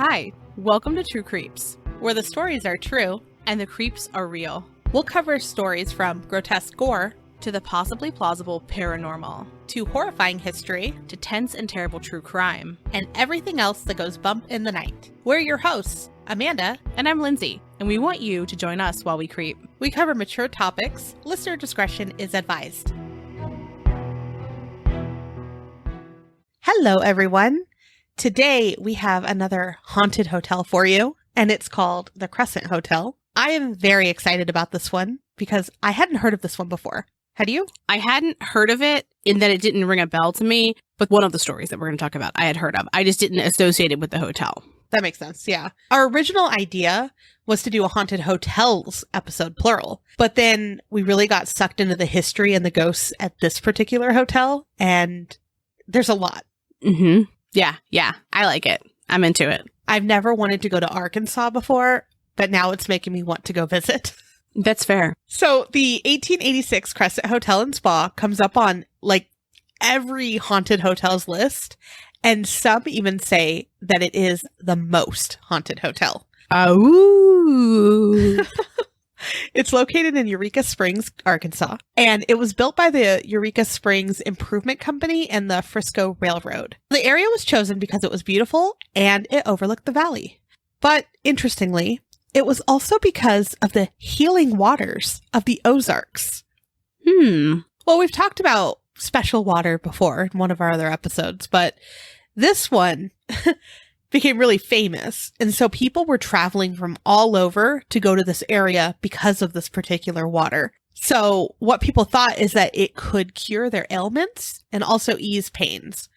Hi, welcome to True Creeps, where the stories are true and the creeps are real. We'll cover stories from grotesque gore to the possibly plausible paranormal, to horrifying history, to tense and terrible true crime, and everything else that goes bump in the night. We're your hosts, Amanda, and I'm Lindsay, and we want you to join us while we creep. We cover mature topics. Listener discretion is advised. Hello, everyone. Today, we have another haunted hotel for you, and it's called the Crescent Hotel. I am very excited about this one because I hadn't heard of this one before. Had you? I hadn't heard of it in that it didn't ring a bell to me, but one of the stories that we're going to talk about I had heard of. I just didn't associate it with the hotel. That makes sense, yeah. Our original idea was to do a haunted hotels episode, plural. But then we really got sucked into the history and the ghosts at this particular hotel, and there's a lot. Mm-hmm. Yeah. I like it. I'm into it. I've never wanted to go to Arkansas before, but now it's making me want to go visit. That's fair. So the 1886 Crescent Hotel and Spa comes up on like every haunted hotels list, and some even say that it is the most haunted hotel. Ooh. It's located in Eureka Springs, Arkansas, and it was built by the Eureka Springs Improvement Company and the Frisco Railroad. The area was chosen because it was beautiful and it overlooked the valley. But interestingly, it was also because of the healing waters of the Ozarks. Well, we've talked about special water before in one of our other episodes, but this one became really famous. And so people were traveling from all over to go to this area because of this particular water. So what people thought is that it could cure their ailments and also ease pains.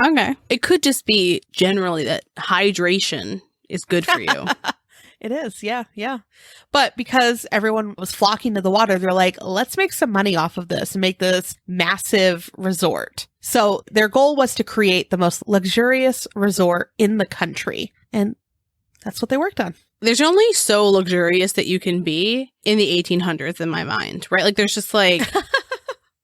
Okay. It could just be generally that hydration is good for you. It is, yeah. But because everyone was flocking to the water, they're like, let's make some money off of this and make this massive resort. So their goal was to create the most luxurious resort in the country. And that's what they worked on. There's only so luxurious that you can be in the 1800s in my mind, right? Like there's just like,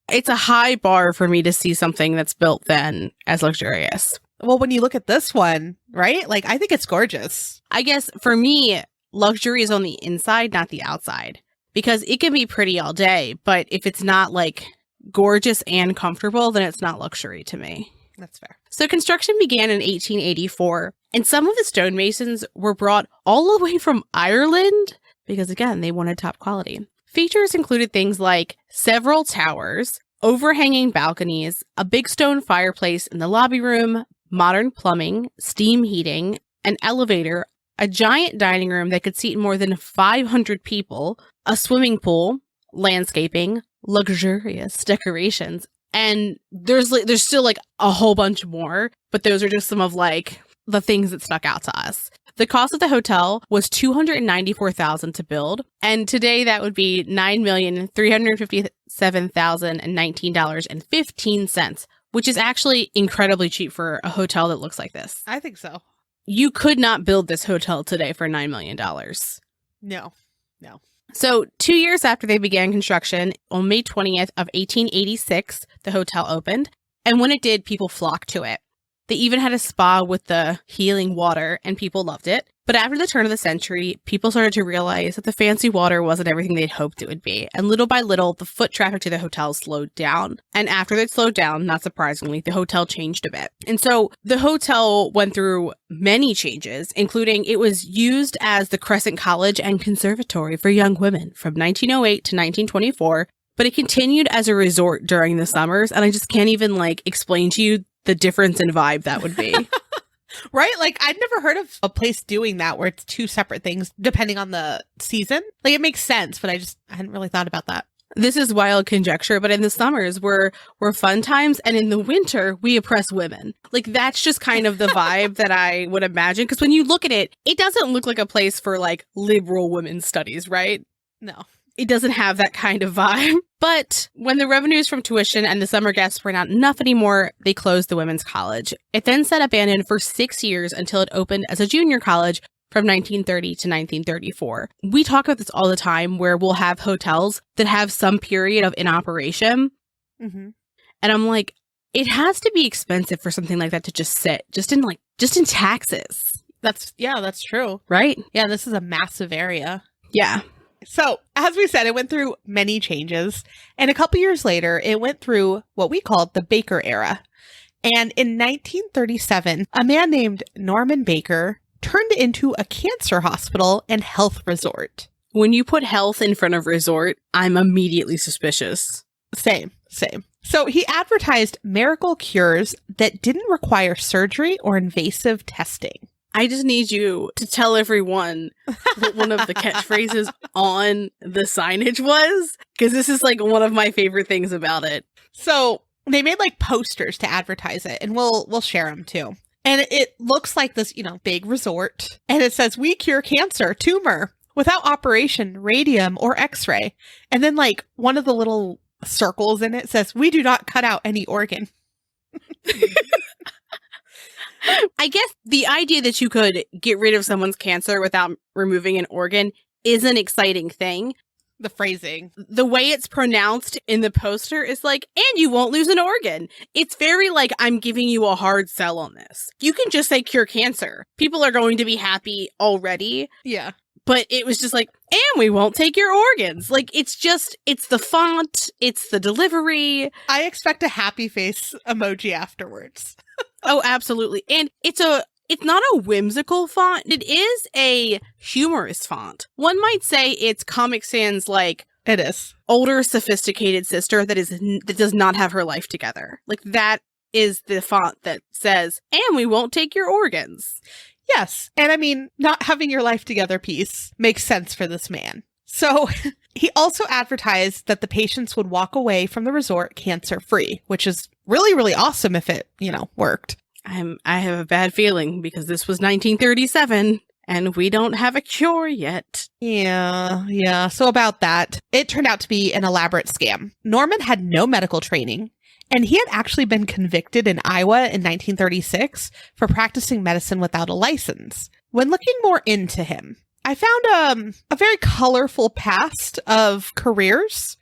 it's a high bar for me to see something that's built then as luxurious. Well, when you look at this one, right? Like, I think it's gorgeous. I guess for me, luxury is on the inside, not the outside, because it can be pretty all day. But if it's not like gorgeous and comfortable, then it's not luxury to me. That's fair. So construction began in 1884, and some of the stonemasons were brought all the way from Ireland because, again, they wanted top quality. Features included things like several towers, overhanging balconies, a big stone fireplace in the lobby room, modern plumbing, steam heating, an elevator, a giant dining room that could seat more than 500 people, a swimming pool, landscaping, luxurious decorations, and there's still like a whole bunch more, but those are just some of like the things that stuck out to us. The cost of the hotel was $294,000 to build, and today that would be $9,357,019.15, which is actually incredibly cheap for a hotel that looks like this. I think so. You could not build this hotel today for $9 million. No. So 2 years after they began construction, on May 20th of 1886, the hotel opened. And when it did, people flocked to it. They even had a spa with the healing water, and people loved it. But after the turn of the century, people started to realize that the fancy water wasn't everything they'd hoped it would be. And little by little, the foot traffic to the hotel slowed down. And after it slowed down, not surprisingly, the hotel changed a bit. And so the hotel went through many changes, including it was used as the Crescent College and Conservatory for young women from 1908 to 1924. But it continued as a resort during the summers. And I just can't even like explain to you the difference in vibe that would be. Right? Like, I'd never heard of a place doing that where it's two separate things depending on the season. Like, it makes sense, but I hadn't really thought about that. This is wild conjecture, but in the summers were fun times, and in the winter, we oppress women. Like, that's just kind of the vibe that I would imagine. Because when you look at it, it doesn't look like a place for, like, liberal women's studies, right? No. It doesn't have that kind of vibe. But when the revenues from tuition and the summer guests were not enough anymore, they closed the women's college. It then sat abandoned for 6 years until it opened as a junior college from 1930 to 1934. We talk about this all the time where we'll have hotels that have some period of inoperation. Mm-hmm. And I'm like, it has to be expensive for something like that to just sit, just in taxes. That's true. right? Yeah, this is a massive area. Yeah. So, as we said, it went through many changes. And a couple years later, it went through what we called the Baker era. And in 1937, a man named Norman Baker turned into a cancer hospital and health resort. When you put health in front of resort, I'm immediately suspicious. Same. So he advertised miracle cures that didn't require surgery or invasive testing. I just need you to tell everyone what one of the catchphrases on the signage was, because this is like one of my favorite things about it. So they made like posters to advertise it, and we'll share them too. And it looks like this, big resort. And it says, "We cure cancer, tumor, without operation, radium, or x-ray." And then like one of the little circles in it says, "We do not cut out any organ." I guess the idea that you could get rid of someone's cancer without removing an organ is an exciting thing. The phrasing. The way it's pronounced in the poster is like, "and you won't lose an organ." It's very like, I'm giving you a hard sell on this. You can just say cure cancer. People are going to be happy already. Yeah. But it was just like, "and we won't take your organs." Like, it's the font, it's the delivery. I expect a happy face emoji afterwards. Oh, absolutely. And it's not a whimsical font. It is a humorous font. One might say it's Comic Sans like It is. older, sophisticated sister that does not have her life together. Like, that is the font that says, "and we won't take your organs." Yes. And I mean, not having your life together piece makes sense for this man. So he also advertised that the patients would walk away from the resort cancer-free, which is really, really awesome if it, worked. I have a bad feeling because this was 1937 and we don't have a cure yet. Yeah. So about that, it turned out to be an elaborate scam. Norman had no medical training, and he had actually been convicted in Iowa in 1936 for practicing medicine without a license. When looking more into him, I found a very colorful past of careers,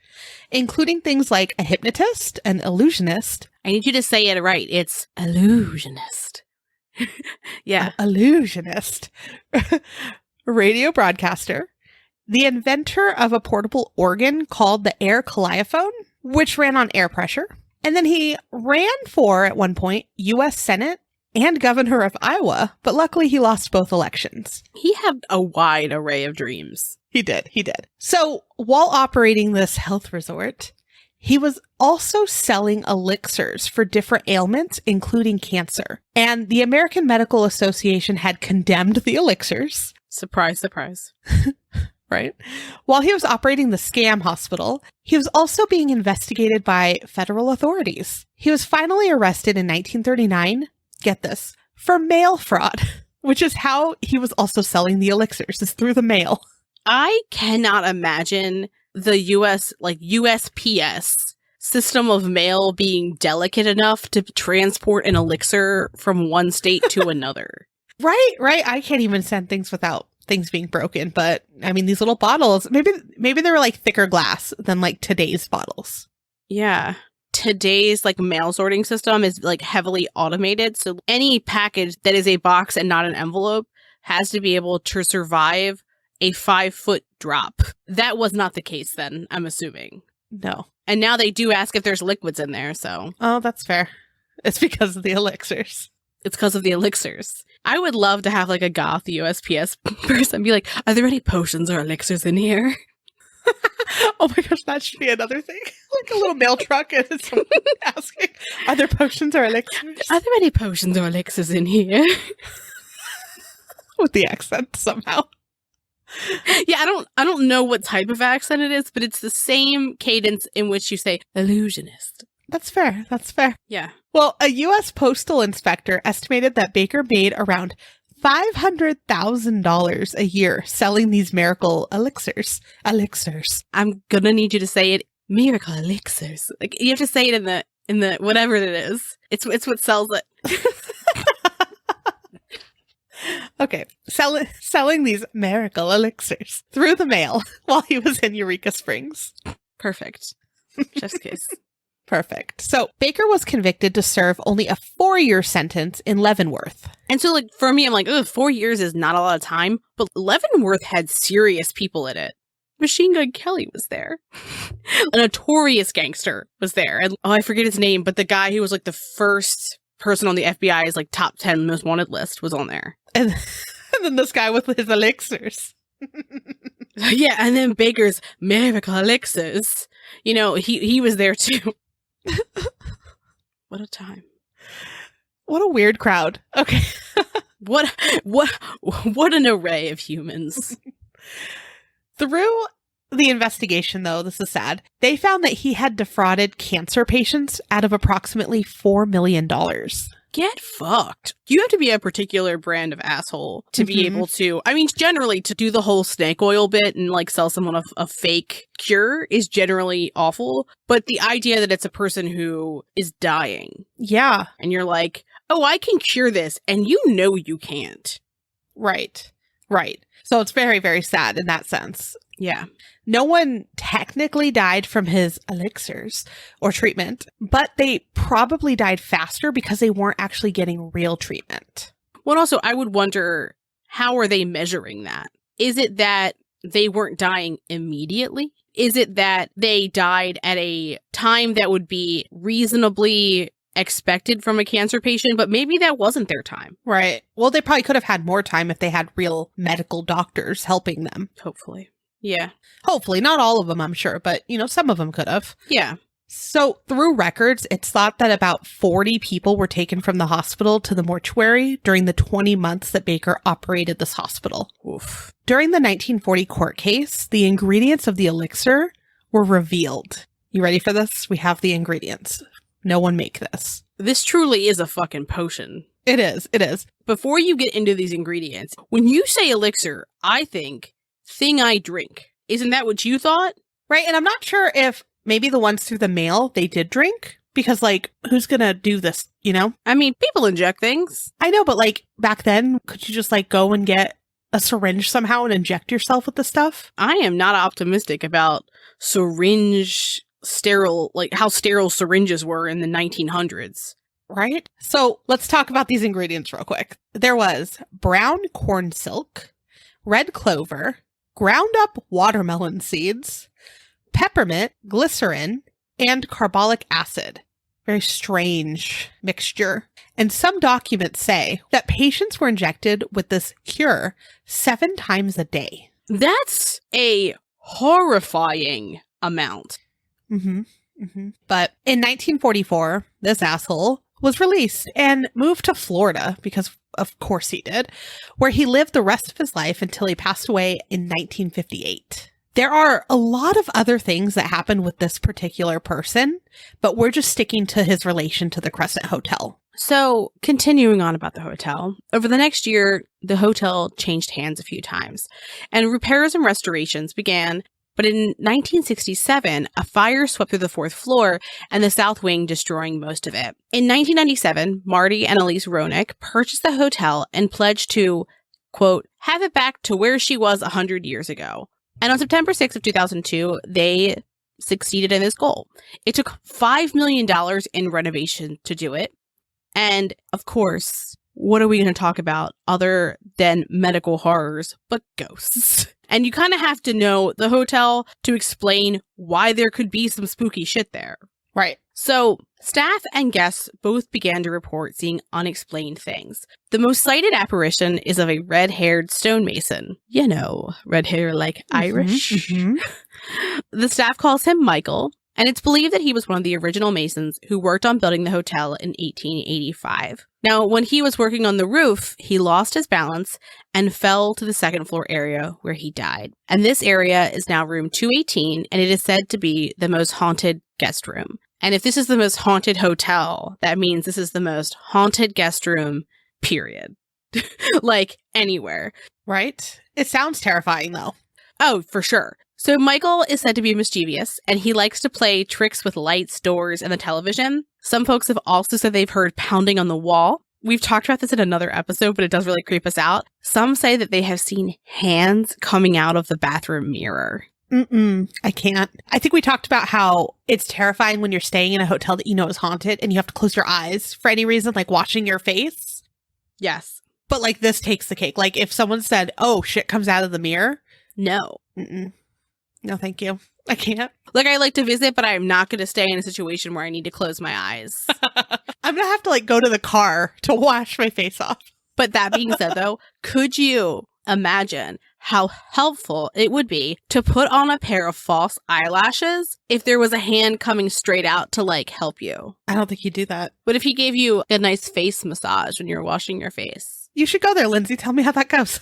including things like a hypnotist, an illusionist. I need you to say it right. It's illusionist. Yeah. Illusionist. Radio broadcaster. The inventor of a portable organ called the air calliophone, which ran on air pressure. And then he ran for, at one point, U.S. Senate and governor of Iowa, but luckily he lost both elections. He had a wide array of dreams. He did. So while operating this health resort, he was also selling elixirs for different ailments, including cancer. And the American Medical Association had condemned the elixirs. Surprise, surprise. Right? While he was operating the scam hospital, he was also being investigated by federal authorities. He was finally arrested in 1939, get this, for mail fraud, which is how he was also selling the elixirs, is through the mail. I cannot imagine the USPS system of mail being delicate enough to transport an elixir from one state to another. Right. I can't even send things without things being broken, but I mean, these little bottles, maybe they were like thicker glass than like today's bottles. Yeah. Today's like mail sorting system is like heavily automated. So any package that is a box and not an envelope has to be able to survive a 5-foot drop. That was not the case then, I'm assuming. No. And now they do ask if there's liquids in there, so. Oh, that's fair. It's because of the elixirs. It's because of the elixirs. I would love to have like a goth USPS person be like, "Are there any potions or elixirs in here?" Oh my gosh, that should be another thing. Like a little mail truck and it's someone asking, "Are there potions or elixirs?" Are there any potions or elixirs in here? With the accent somehow. Yeah, I don't know what type of accent it is, but it's the same cadence in which you say illusionist. That's fair. Yeah. Well, a U.S. postal inspector estimated that Baker made around $500,000 a year selling these miracle elixirs. I'm gonna need you to say it. Miracle elixirs. Like, you have to say it in the whatever it is. It's what sells it. Okay, selling these miracle elixirs through the mail while he was in Eureka Springs. Perfect. Chef's kiss. Perfect. So Baker was convicted to serve only a 4-year sentence in Leavenworth. And so, like, for me, I'm like, 4 years is not a lot of time. But Leavenworth had serious people in it. Machine Gun Kelly was there. A notorious gangster was there. And, I forget his name, but the guy who was, like, the first person on the FBI's, like, top 10 most wanted list was on there. And then this guy with his elixirs. Yeah, and then Baker's miracle elixirs. You know, he was there, too. What a time. What a weird crowd. Okay. What an array of humans. Through the investigation, though, this is sad, they found that he had defrauded cancer patients out of approximately $4 million. Get fucked. You have to be a particular brand of asshole to be able to, I mean, generally to do the whole snake oil bit and like sell someone a fake cure is generally awful. But the idea that it's a person who is dying. Yeah. And you're like, oh, I can cure this. And you know you can't. Right. Right. So it's very, very sad in that sense. Yeah. No one technically died from his elixirs or treatment, but they probably died faster because they weren't actually getting real treatment. Well, also, I would wonder, how are they measuring that? Is it that they weren't dying immediately? Is it that they died at a time that would be reasonably expected from a cancer patient, but maybe that wasn't their time? Right. Well, they probably could have had more time if they had real medical doctors helping them. Hopefully. Yeah. Hopefully. Not all of them, I'm sure, but, some of them could have. Yeah. So through records, it's thought that about 40 people were taken from the hospital to the mortuary during the 20 months that Baker operated this hospital. Oof. During the 1940 court case, the ingredients of the elixir were revealed. You ready for this? We have the ingredients. No one make this. This truly is a fucking potion. It is. It is. Before you get into these ingredients, when you say elixir, I think thing I drink. Isn't that what you thought? Right. And I'm not sure if maybe the ones through the mail they did drink because, like, who's going to do this, I mean, people inject things. I know, but, like, back then, could you just, like, go and get a syringe somehow and inject yourself with the stuff? I am not optimistic about syringe sterile, like how sterile syringes were in the 1900s. Right? So let's talk about these ingredients real quick. There was brown corn silk, red clover, ground up watermelon seeds, peppermint, glycerin, and carbolic acid. Very strange mixture. And some documents say that patients were injected with this cure 7 times a day. That's a horrifying amount. But in 1944, this asshole was released and moved to Florida because of course he did, where he lived the rest of his life until he passed away in 1958. There are a lot of other things that happened with this particular person, but we're just sticking to his relation to the Crescent Hotel. So, continuing on about the hotel, over the next year, the hotel changed hands a few times, and repairs and restorations began. But in 1967, a fire swept through the 4th floor and the south wing, destroying most of it. In 1997, Marty and Elise Ronick purchased the hotel and pledged to, quote, have it back to where she was 100 years ago. And on September 6th of 2002, they succeeded in this goal. It took $5 million in renovation to do it. And, of course, what are we going to talk about other than medical horrors but ghosts? And you kind of have to know the hotel to explain why there could be some spooky shit there. Right. So, staff and guests both began to report seeing unexplained things. The most cited apparition is of a red-haired stonemason. Red hair like Irish. The staff calls him Michael, and it's believed that he was one of the original masons who worked on building the hotel in 1885. Now, when he was working on the roof, he lost his balance and fell to the 2nd floor area where he died. And this area is now room 218, and it is said to be the most haunted guest room. And if this is the most haunted hotel, that means this is the most haunted guest room, period. Like, anywhere. Right? It sounds terrifying, though. Oh, for sure. So Michael is said to be mischievous, and he likes to play tricks with lights, doors, and the television. Some folks have also said they've heard pounding on the wall. We've talked about this in another episode, but it does really creep us out. Some say that they have seen hands coming out of the bathroom mirror. I can't. I think we talked about how it's terrifying when you're staying in a hotel that you know is haunted and you have to close your eyes for any reason, like washing your face. Yes. But like this takes the cake. Like if someone said, oh, shit comes out of the mirror. No. No, thank you. I can't. Like, I like to visit, but I'm not going to stay in a situation where I need to close my eyes. I'm going to have to like go to the car to wash my face off. But that being said, though, could you imagine how helpful it would be to put on a pair of false eyelashes if there was a hand coming straight out to like help you? I don't think he'd do that. What if he gave you a nice face massage when you're washing your face? You should go there, Lindsay. Tell me how that goes.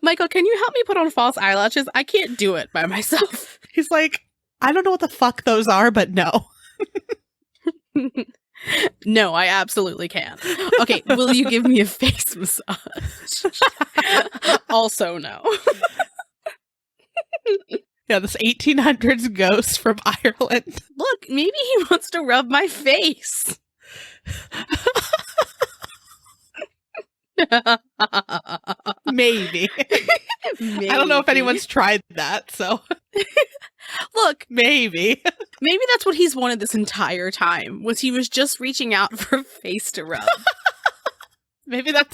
Michael, can you help me put on false eyelashes? I can't do it by myself. He's like, I don't know what the fuck those are, but no. No, I absolutely can. Okay, will you give me a face massage? Also, no. Yeah, this 1800s ghost from Ireland. Look, maybe he wants to rub my face. Maybe. I don't know if anyone's tried that, so. Look, maybe that's what he's wanted this entire time, was he was just reaching out for a face to rub. Maybe that's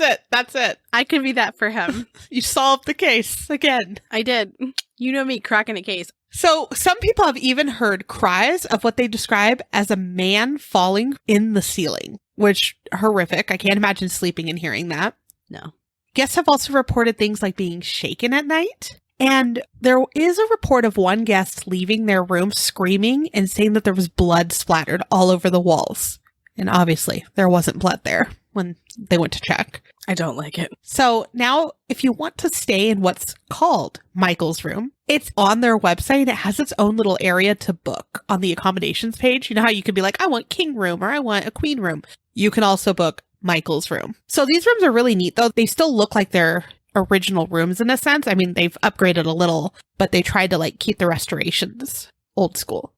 it. I could be that for him. You solved the case again. I did. You know me, cracking a case. So some people have even heard cries of what they describe as a man falling in the ceiling, which horrific. I can't imagine sleeping and hearing that. No. Guests have also reported things like being shaken at night. And there is a report of one guest leaving their room screaming and saying that there was blood splattered all over the walls. And obviously, there wasn't blood there when they went to check. I don't like it. So now, if you want to stay in what's called Michael's room, it's on their website. It has its own little area to book on the accommodations page. You know how you could be like, I want king room or I want a queen room. You can also book Michael's room. So these rooms are really neat, though. They still look like they're original rooms in a sense. I mean, they've upgraded a little, but they tried to like keep the restorations old school,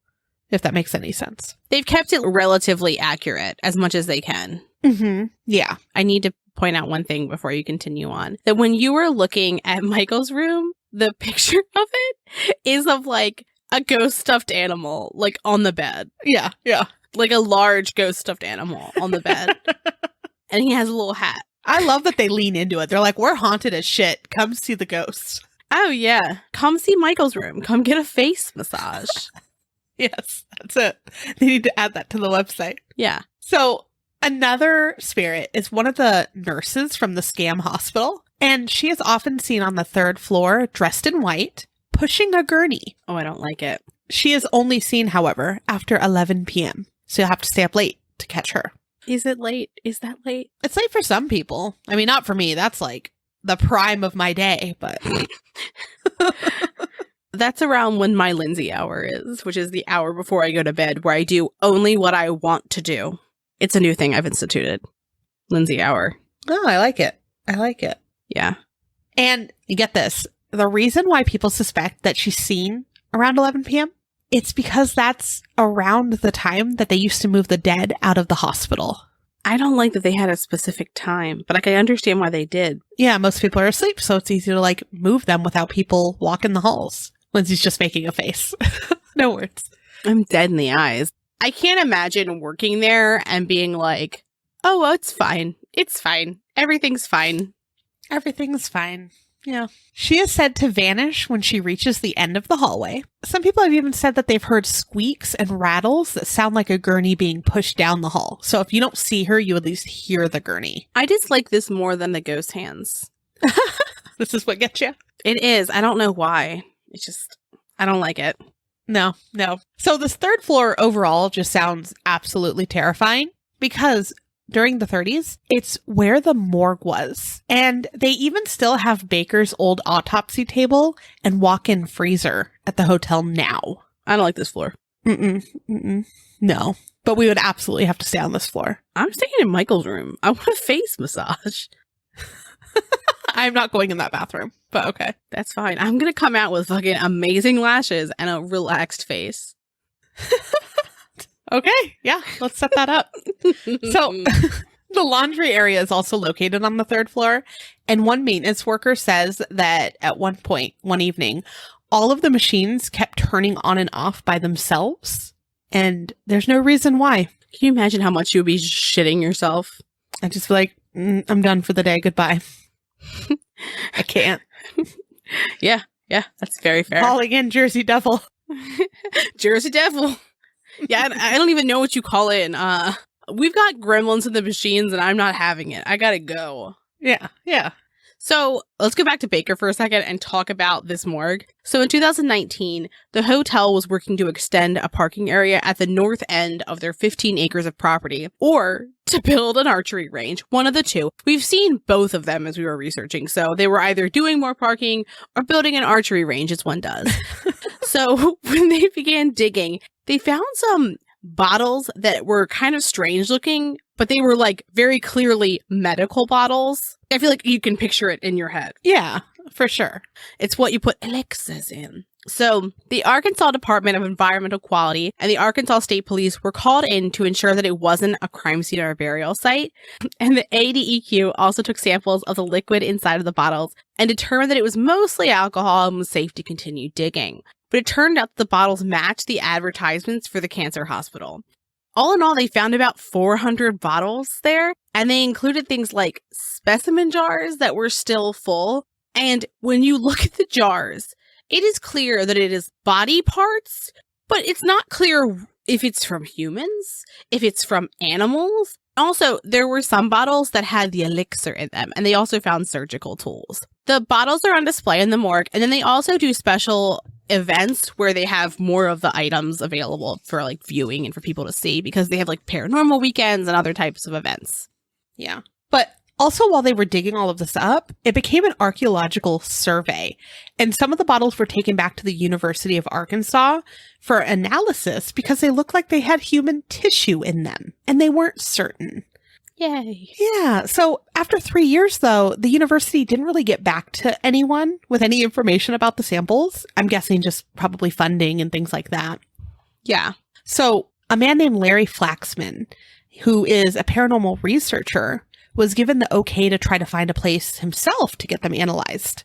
if that makes any sense. They've kept it relatively accurate as much as they can. Yeah. I need to point out one thing before you continue on. That when you were looking at Michael's room, the picture of it is of like a ghost stuffed animal, like on the bed. Yeah. Like a large ghost stuffed animal on the bed. And he has a little hat. I love that they lean into it. They're like, we're haunted as shit. Come see the ghosts. Oh, yeah. Come see Michael's room. Come get a face massage. Yes, that's it. They need to add that to the website. Yeah. So another spirit is one of the nurses from the scam hospital. And she is often seen on the 3rd floor, dressed in white, pushing a gurney. Oh, I don't like it. She is only seen, however, after 11 p.m. So you'll have to stay up late to catch her. Is it late? Is that late? It's late for some people. I mean, not for me. That's like the prime of my day, but that's around when my Lindsay hour is, which is the hour before I go to bed, where I do only what I want to do. It's a new thing I've instituted. Lindsay hour. Oh, I like it. Yeah. And you get this. The reason why people suspect that she's seen around 11 p.m., it's because that's around the time that they used to move the dead out of the hospital. I don't like that they had a specific time, but like I understand why they did. Yeah, most people are asleep, so it's easy to like move them without people walking the halls. Lindsay's just making a face. No words. I'm dead in the eyes. I can't imagine working there and being like, oh, well, it's fine. It's fine. Everything's fine. Everything's fine. Yeah. She is said to vanish when she reaches the end of the hallway. Some people have even said that they've heard squeaks and rattles that sound like a gurney being pushed down the hall. So if you don't see her, you at least hear the gurney. I dislike this more than the ghost hands. This is what gets you? It is. I don't know why. It's just, I don't like it. No. So this 3rd floor overall just sounds absolutely terrifying because during the 30s, it's where the morgue was. And they even still have Baker's old autopsy table and walk-in freezer at the hotel now. I don't like this floor. No, but we would absolutely have to stay on this floor. I'm staying in Michael's room. I want a face massage. I'm not going in that bathroom, but okay. That's fine. I'm going to come out with fucking amazing lashes and a relaxed face. Okay, yeah, let's set that up. So the laundry area is also located on the 3rd floor. And one maintenance worker says that at one point, one evening, all of the machines kept turning on and off by themselves. And there's no reason why. Can you imagine how much you would be shitting yourself? I'd just be like, I'm done for the day. Goodbye. I can't. Yeah, that's very fair. Calling in Jersey Devil. Jersey Devil. Yeah, I don't even know what you call it. We've got gremlins in the machines and I'm not having it. I gotta go. Yeah. So let's go back to Baker for a second and talk about this morgue. So in 2019, the hotel was working to extend a parking area at the north end of their 15 acres of property, or to build an archery range, one of the two. We've seen both of them as we were researching. So they were either doing more parking or building an archery range, as one does. So when they began digging, they found some bottles that were kind of strange looking, but they were like very clearly medical bottles. I feel like you can picture it in your head. Yeah, for sure. It's what you put elixirs in. So the Arkansas Department of Environmental Quality and the Arkansas State Police were called in to ensure that it wasn't a crime scene or a burial site. And the ADEQ also took samples of the liquid inside of the bottles and determined that it was mostly alcohol and was safe to continue digging. But it turned out that the bottles matched the advertisements for the cancer hospital. All in all, they found about 400 bottles there, and they included things like specimen jars that were still full. And when you look at the jars, it is clear that it is body parts, but it's not clear if it's from humans, if it's from animals. Also, there were some bottles that had the elixir in them, and they also found surgical tools. The bottles are on display in the morgue, and then they also do special events where they have more of the items available for like viewing and for people to see, because they have like paranormal weekends and other types of events. Yeah. But also, while they were digging all of this up, it became an archaeological survey. And some of the bottles were taken back to the University of Arkansas for analysis because they looked like they had human tissue in them. And they weren't certain. Yay. Yeah. So after 3 years, though, the university didn't really get back to anyone with any information about the samples. I'm guessing just probably funding and things like that. Yeah. So a man named Larry Flaxman, who is a paranormal researcher, was given the okay to try to find a place himself to get them analyzed.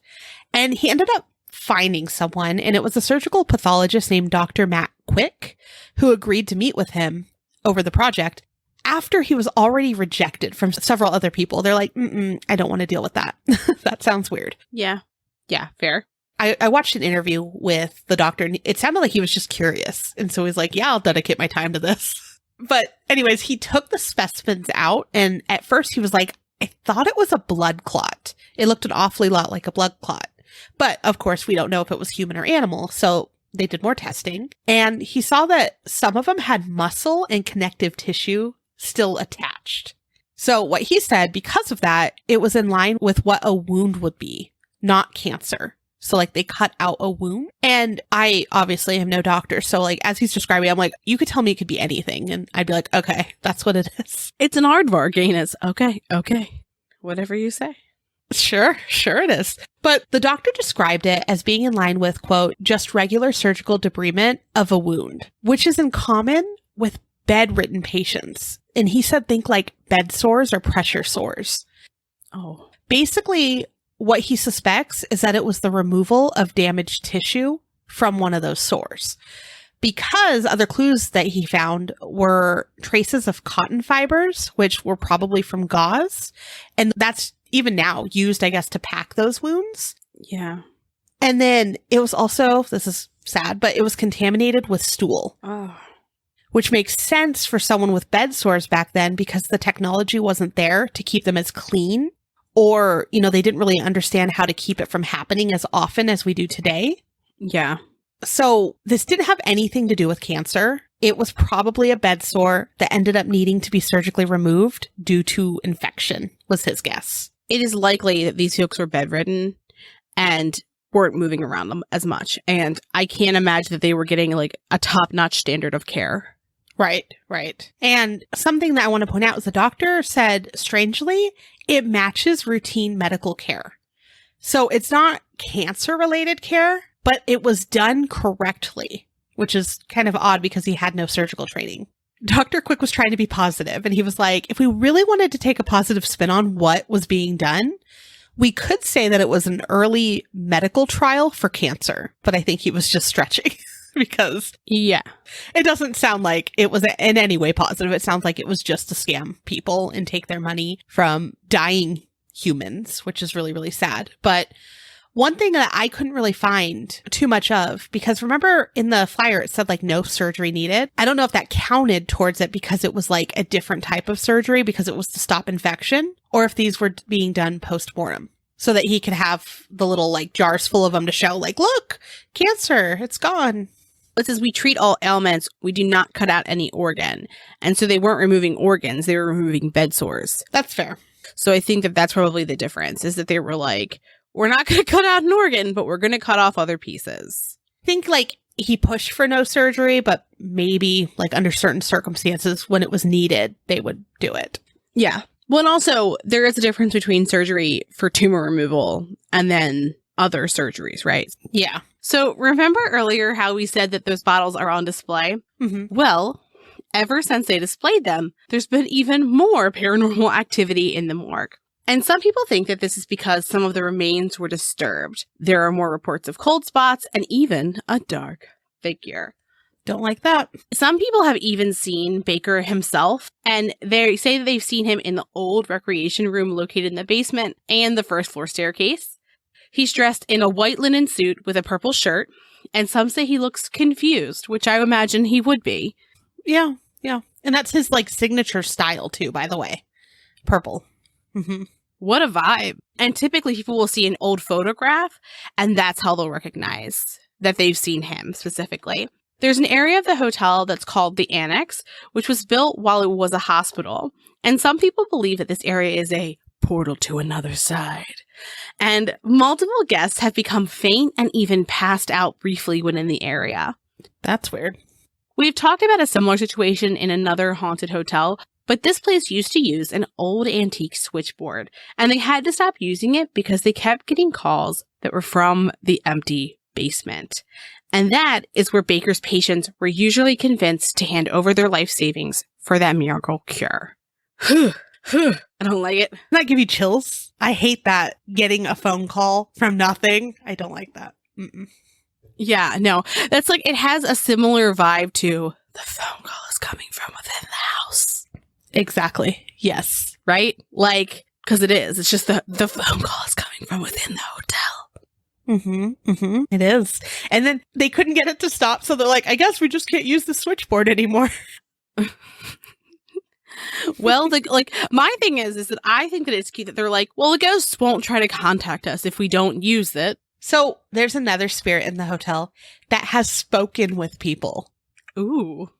And he ended up finding someone, and it was a surgical pathologist named Dr. Matt Quick, who agreed to meet with him over the project after he was already rejected from several other people. They're like, I don't want to deal with that. That sounds weird. Yeah. Yeah, fair. I watched an interview with the doctor, and it sounded like he was just curious. And so he's like, yeah, I'll dedicate my time to this. But anyways, he took the specimens out, and at first he was like, I thought it was a blood clot. It looked an awfully lot like a blood clot. But of course, we don't know if it was human or animal, so they did more testing. And he saw that some of them had muscle and connective tissue still attached. So what he said, because of that, it was in line with what a wound would be, not cancer. So like they cut out a wound, and I obviously am no doctor. So like, as he's describing, I'm like, you could tell me it could be anything. And I'd be like, okay, that's what it is. It's an aardvark anus. Okay. Whatever you say. Sure it is. But the doctor described it as being in line with, quote, just regular surgical debridement of a wound, which is in common with bedridden patients. And he said, think like bed sores or pressure sores. Oh. Basically, what he suspects is that it was the removal of damaged tissue from one of those sores, because other clues that he found were traces of cotton fibers, which were probably from gauze. And that's even now used, I guess, to pack those wounds. Yeah. And then it was also, this is sad, but it was contaminated with stool. Oh. Which makes sense for someone with bed sores back then, because the technology wasn't there to keep them as clean. Or, they didn't really understand how to keep it from happening as often as we do today. Yeah. So this didn't have anything to do with cancer. It was probably a bed sore that ended up needing to be surgically removed due to infection, was his guess. It is likely that these folks were bedridden and weren't moving around them as much. And I can't imagine that they were getting like a top-notch standard of care. Right. And something that I want to point out is the doctor said, strangely, it matches routine medical care. So it's not cancer-related care, but it was done correctly, which is kind of odd because he had no surgical training. Dr. Quick was trying to be positive, and he was like, if we really wanted to take a positive spin on what was being done, We could say that it was an early medical trial for cancer, but I think he was just stretching because Yeah. it doesn't sound like it was in any way positive. It sounds like it was just to scam people and take their money from dying humans, which is really, really sad. But one thing that I couldn't really find too much of, because remember in the flyer, it said like no surgery needed. I don't know if that counted towards it because it was like a different type of surgery because it was to stop infection, or if these were being done post-mortem so that he could have the little like jars full of them to show like, look, cancer, it's gone. It says we treat all ailments. We do not cut out any organ. And so they weren't removing organs. They were removing bed sores. That's fair. So I think that that's probably the difference, is that they were like, we're not going to cut out an organ, but we're going to cut off other pieces. I think like he pushed for no surgery, but maybe like under certain circumstances when it was needed, they would do it. Yeah. Well, and also there is a difference between surgery for tumor removal and then other surgeries, right? Yeah. So remember earlier how we said that those bottles are on display? Mm-hmm. Well, ever since they displayed them, there's been even more paranormal activity in the morgue. And some people think that this is because some of the remains were disturbed. There are more reports of cold spots and even a dark figure. Don't like that. Some people have even seen Baker himself, and they say that they've seen him in the old recreation room located in the basement and the first floor staircase. He's dressed in a white linen suit with a purple shirt, and some say he looks confused, which I imagine he would be. Yeah, yeah. And that's his like signature style too, by the way. Purple. Mm-hmm. What a vibe. And typically people will see an old photograph, and that's how they'll recognize that they've seen him specifically. There's an area of the hotel that's called the Annex, which was built while it was a hospital. And some people believe that this area is a portal to another side. And multiple guests have become faint and even passed out briefly when in the area. That's weird. We've talked about a similar situation in another haunted hotel, but this place used to use an old antique switchboard, and they had to stop using it because they kept getting calls that were from the empty basement. And that is where Baker's patients were usually convinced to hand over their life savings for that miracle cure. I don't like it. Doesn't that give you chills? I hate that, getting a phone call from nothing. I don't like that. Mm-mm. Yeah, no. That's like, it has a similar vibe to the phone call is coming from within the house. Exactly. Yes. Right? Like, because it is. It's just the phone call is coming from within the hotel. Mm-hmm. Mm-hmm. It is. And then they couldn't get it to stop, so they're like, I guess we just can't use the switchboard anymore. Well, like my thing is that I think that it's cute that they're like, well, the ghosts won't try to contact us if we don't use it. So there's another spirit in the hotel that has spoken with people. Ooh.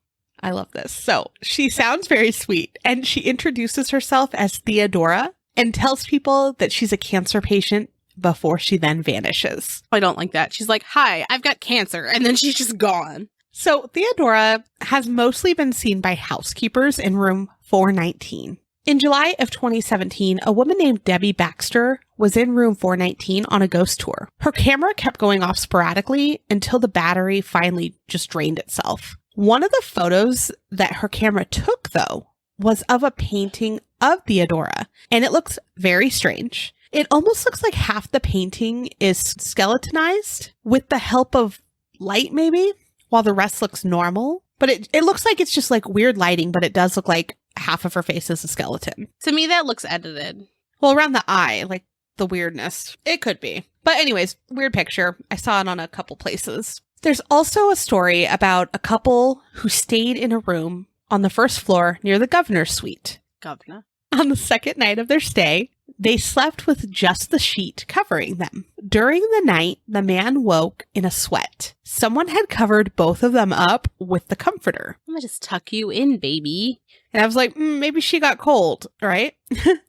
I love this. So she sounds very sweet, and she introduces herself as Theodora and tells people that she's a cancer patient before she then vanishes. I don't like that. She's like, hi, I've got cancer. And then she's just gone. So Theodora has mostly been seen by housekeepers in room 419. In July of 2017, a woman named Debbie Baxter was in room 419 on a ghost tour. Her camera kept going off sporadically until the battery finally just drained itself. One of the photos that her camera took, though, was of a painting of Theodora, and it looks very strange. It almost looks like half the painting is skeletonized with the help of light, maybe, while the rest looks normal. But it looks like it's just like weird lighting, but it does look like half of her face is a skeleton. To me, that looks edited. Well, around the eye, like the weirdness. It could be. But anyways, weird picture. I saw it on a couple places. There's also a story about a couple who stayed in a room on the first floor near the governor's suite. Governor. On the second night of their stay, they slept with just the sheet covering them. During the night, the man woke in a sweat. Someone had covered both of them up with the comforter. I'm gonna just tuck you in, baby. And I was like, maybe she got cold, right?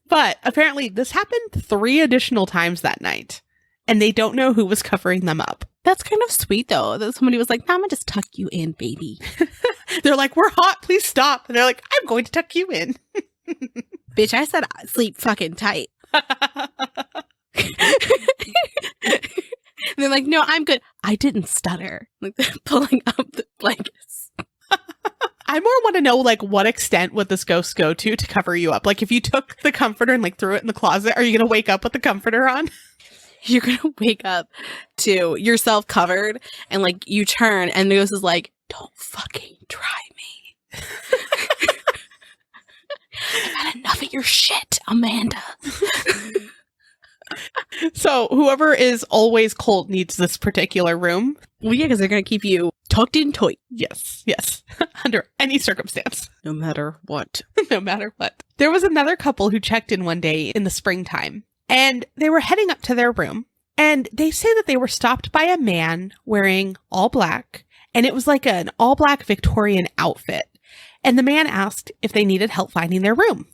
But apparently this happened 3 additional times that night. And they don't know who was covering them up. That's kind of sweet, though, that somebody was like, no, I'm gonna just tuck you in, baby. They're like, we're hot, please stop. And they're like, I'm going to tuck you in. Bitch, I said sleep fucking tight. They're like, no, I'm good. I didn't stutter. Like, they're pulling up the blankets. I more want want to know, like, what extent would this ghost go to cover you up? Like, if you took the comforter and, like, threw it in the closet, are you going to wake up with the comforter on? You're going to wake up to yourself covered and, like, you turn and the ghost is like, don't fucking try me. I've had enough of your shit, Amanda. So whoever is always cold needs this particular room. Well, yeah, because they're going to keep you tucked in tight. Yes. Under any circumstance. No matter what. No matter what. There was another couple who checked in one day in the springtime, and they were heading up to their room, and they say that they were stopped by a man wearing all black, and it was like an all black Victorian outfit. And the man asked if they needed help finding their room.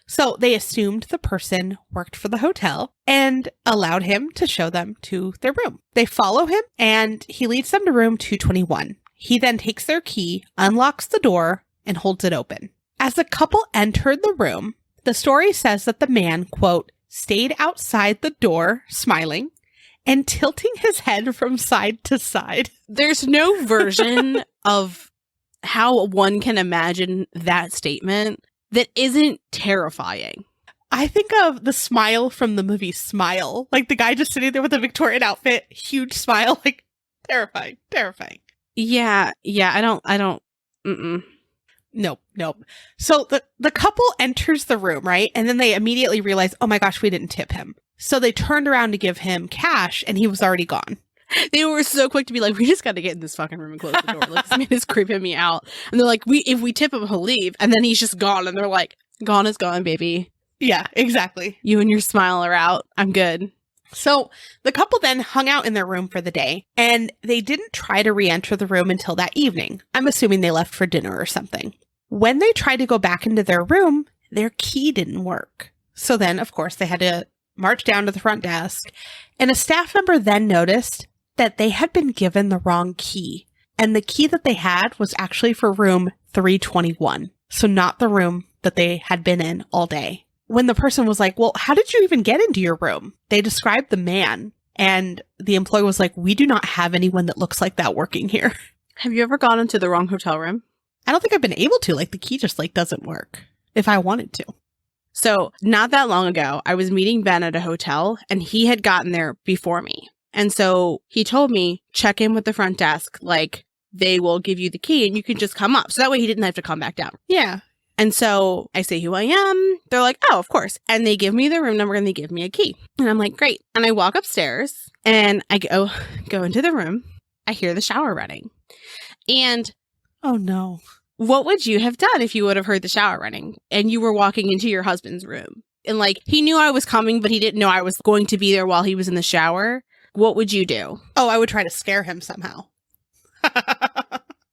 So they assumed the person worked for the hotel and allowed him to show them to their room. They follow him and he leads them to room 221. He then takes their key, unlocks the door, and holds it open. As the couple entered the room, the story says that the man, quote, stayed outside the door, smiling and tilting his head from side to side. There's no version of how one can imagine that statement that isn't terrifying. I think of the smile from the movie Smile. Like the guy just sitting there with a Victorian outfit, huge smile, like terrifying. Yeah, I don't, Nope. So the couple enters the room, right? And then they immediately realize, oh my gosh, we didn't tip him. So they turned around to give him cash and he was already gone. They were so quick to be like, we just got to get in this fucking room and close the door. Like, this man is creeping me out. And they're like, if we tip him, he'll leave. And then he's just gone. And they're like, gone is gone, baby. Yeah, exactly. You and your smile are out. I'm good. So the couple then hung out in their room for the day, and they didn't try to re-enter the room until that evening. I'm assuming they left for dinner or something. When they tried to go back into their room, their key didn't work. So then, of course, they had to march down to the front desk, and a staff member then noticed that they had been given the wrong key, and the key that they had was actually for room 321, so not the room that they had been in all day. When the person was like, well, how did you even get into your room? They described the man, and the employee was like, we do not have anyone that looks like that working here. Have you ever gone into the wrong hotel room? I don't think I've been able to. Like, the key just, like, doesn't work if I wanted to. So, not that long ago, I was meeting Ben at a hotel, and he had gotten there before me. And so he told me, check in with the front desk, like they will give you the key and you can just come up. So that way he didn't have to come back down. Yeah. And so I say who I am. They're like, oh, of course. And they give me the room number and they give me a key. And I'm like, great. And I walk upstairs and I go into the room. I hear the shower running. And oh no. What would you have done if you would have heard the shower running and you were walking into your husband's room? And like, he knew I was coming, but he didn't know I was going to be there while he was in the shower. What would you do? Oh, I would try to scare him somehow.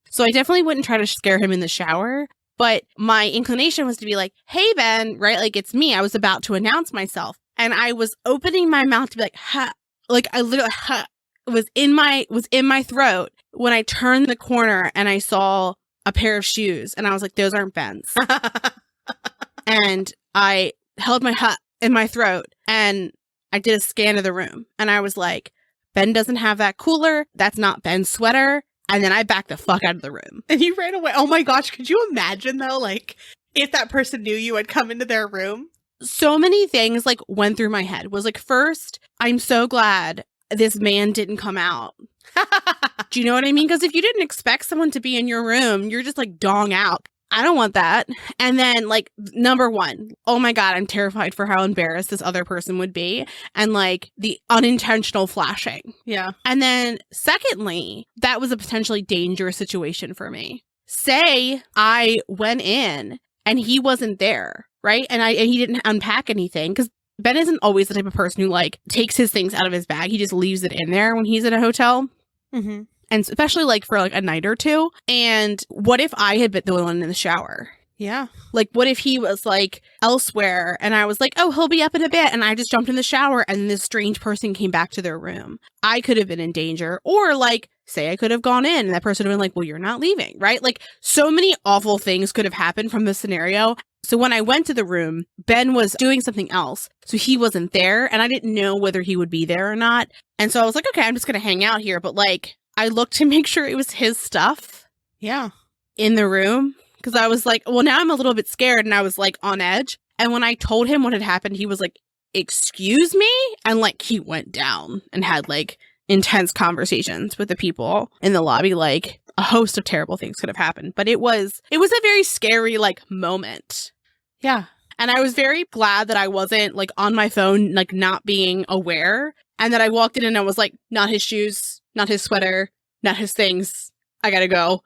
So I definitely wouldn't try to scare him in the shower, but my inclination was to be like, hey, Ben, right? Like, it's me. I was about to announce myself. And I was opening my mouth to be like, ha. Like, I literally, ha, was in my throat when I turned the corner and I saw a pair of shoes. And I was like, those aren't Ben's. And I held my ha in my throat and I did a scan of the room and I was like, Ben doesn't have that cooler. That's not Ben's sweater. And then I backed the fuck out of the room. And you ran away. Oh my gosh. Could you imagine though? Like if that person knew you had come into their room? So many things like went through my head. Was like, first, I'm so glad this man didn't come out. Do you know what I mean? Because if you didn't expect someone to be in your room, you're just like dong out. I don't want that. And then like number one, oh my God, I'm terrified for how embarrassed this other person would be. And like the unintentional flashing. Yeah. And then secondly, that was a potentially dangerous situation for me. Say I went in and he wasn't there, right? And he didn't unpack anything because Ben isn't always the type of person who like takes his things out of his bag. He just leaves it in there when he's at a hotel. Mm-hmm. And especially like for like a night or two. And what if I had been the one in the shower? Yeah. Like what if he was like elsewhere and I was like, oh, he'll be up in a bit. And I just jumped in the shower and this strange person came back to their room. I could have been in danger. Or like, say I could have gone in and that person would have been like, well, you're not leaving, right? Like so many awful things could have happened from this scenario. So when I went to the room, Ben was doing something else. So he wasn't there and I didn't know whether he would be there or not. And so I was like, okay, I'm just going to hang out here. But like, I looked to make sure it was his stuff. Yeah. In the room. because I was like, well, now I'm a little bit scared, and I was like on edge. And when I told him what had happened, he was like, excuse me? And like he went down and had like intense conversations with the people in the lobby. Like a host of terrible things could have happened. But it was a very scary like moment. Yeah. And I was very glad that I wasn't like on my phone, like not being aware. And that I walked in and I was like, not his shoes, not his sweater, not his things. I gotta go.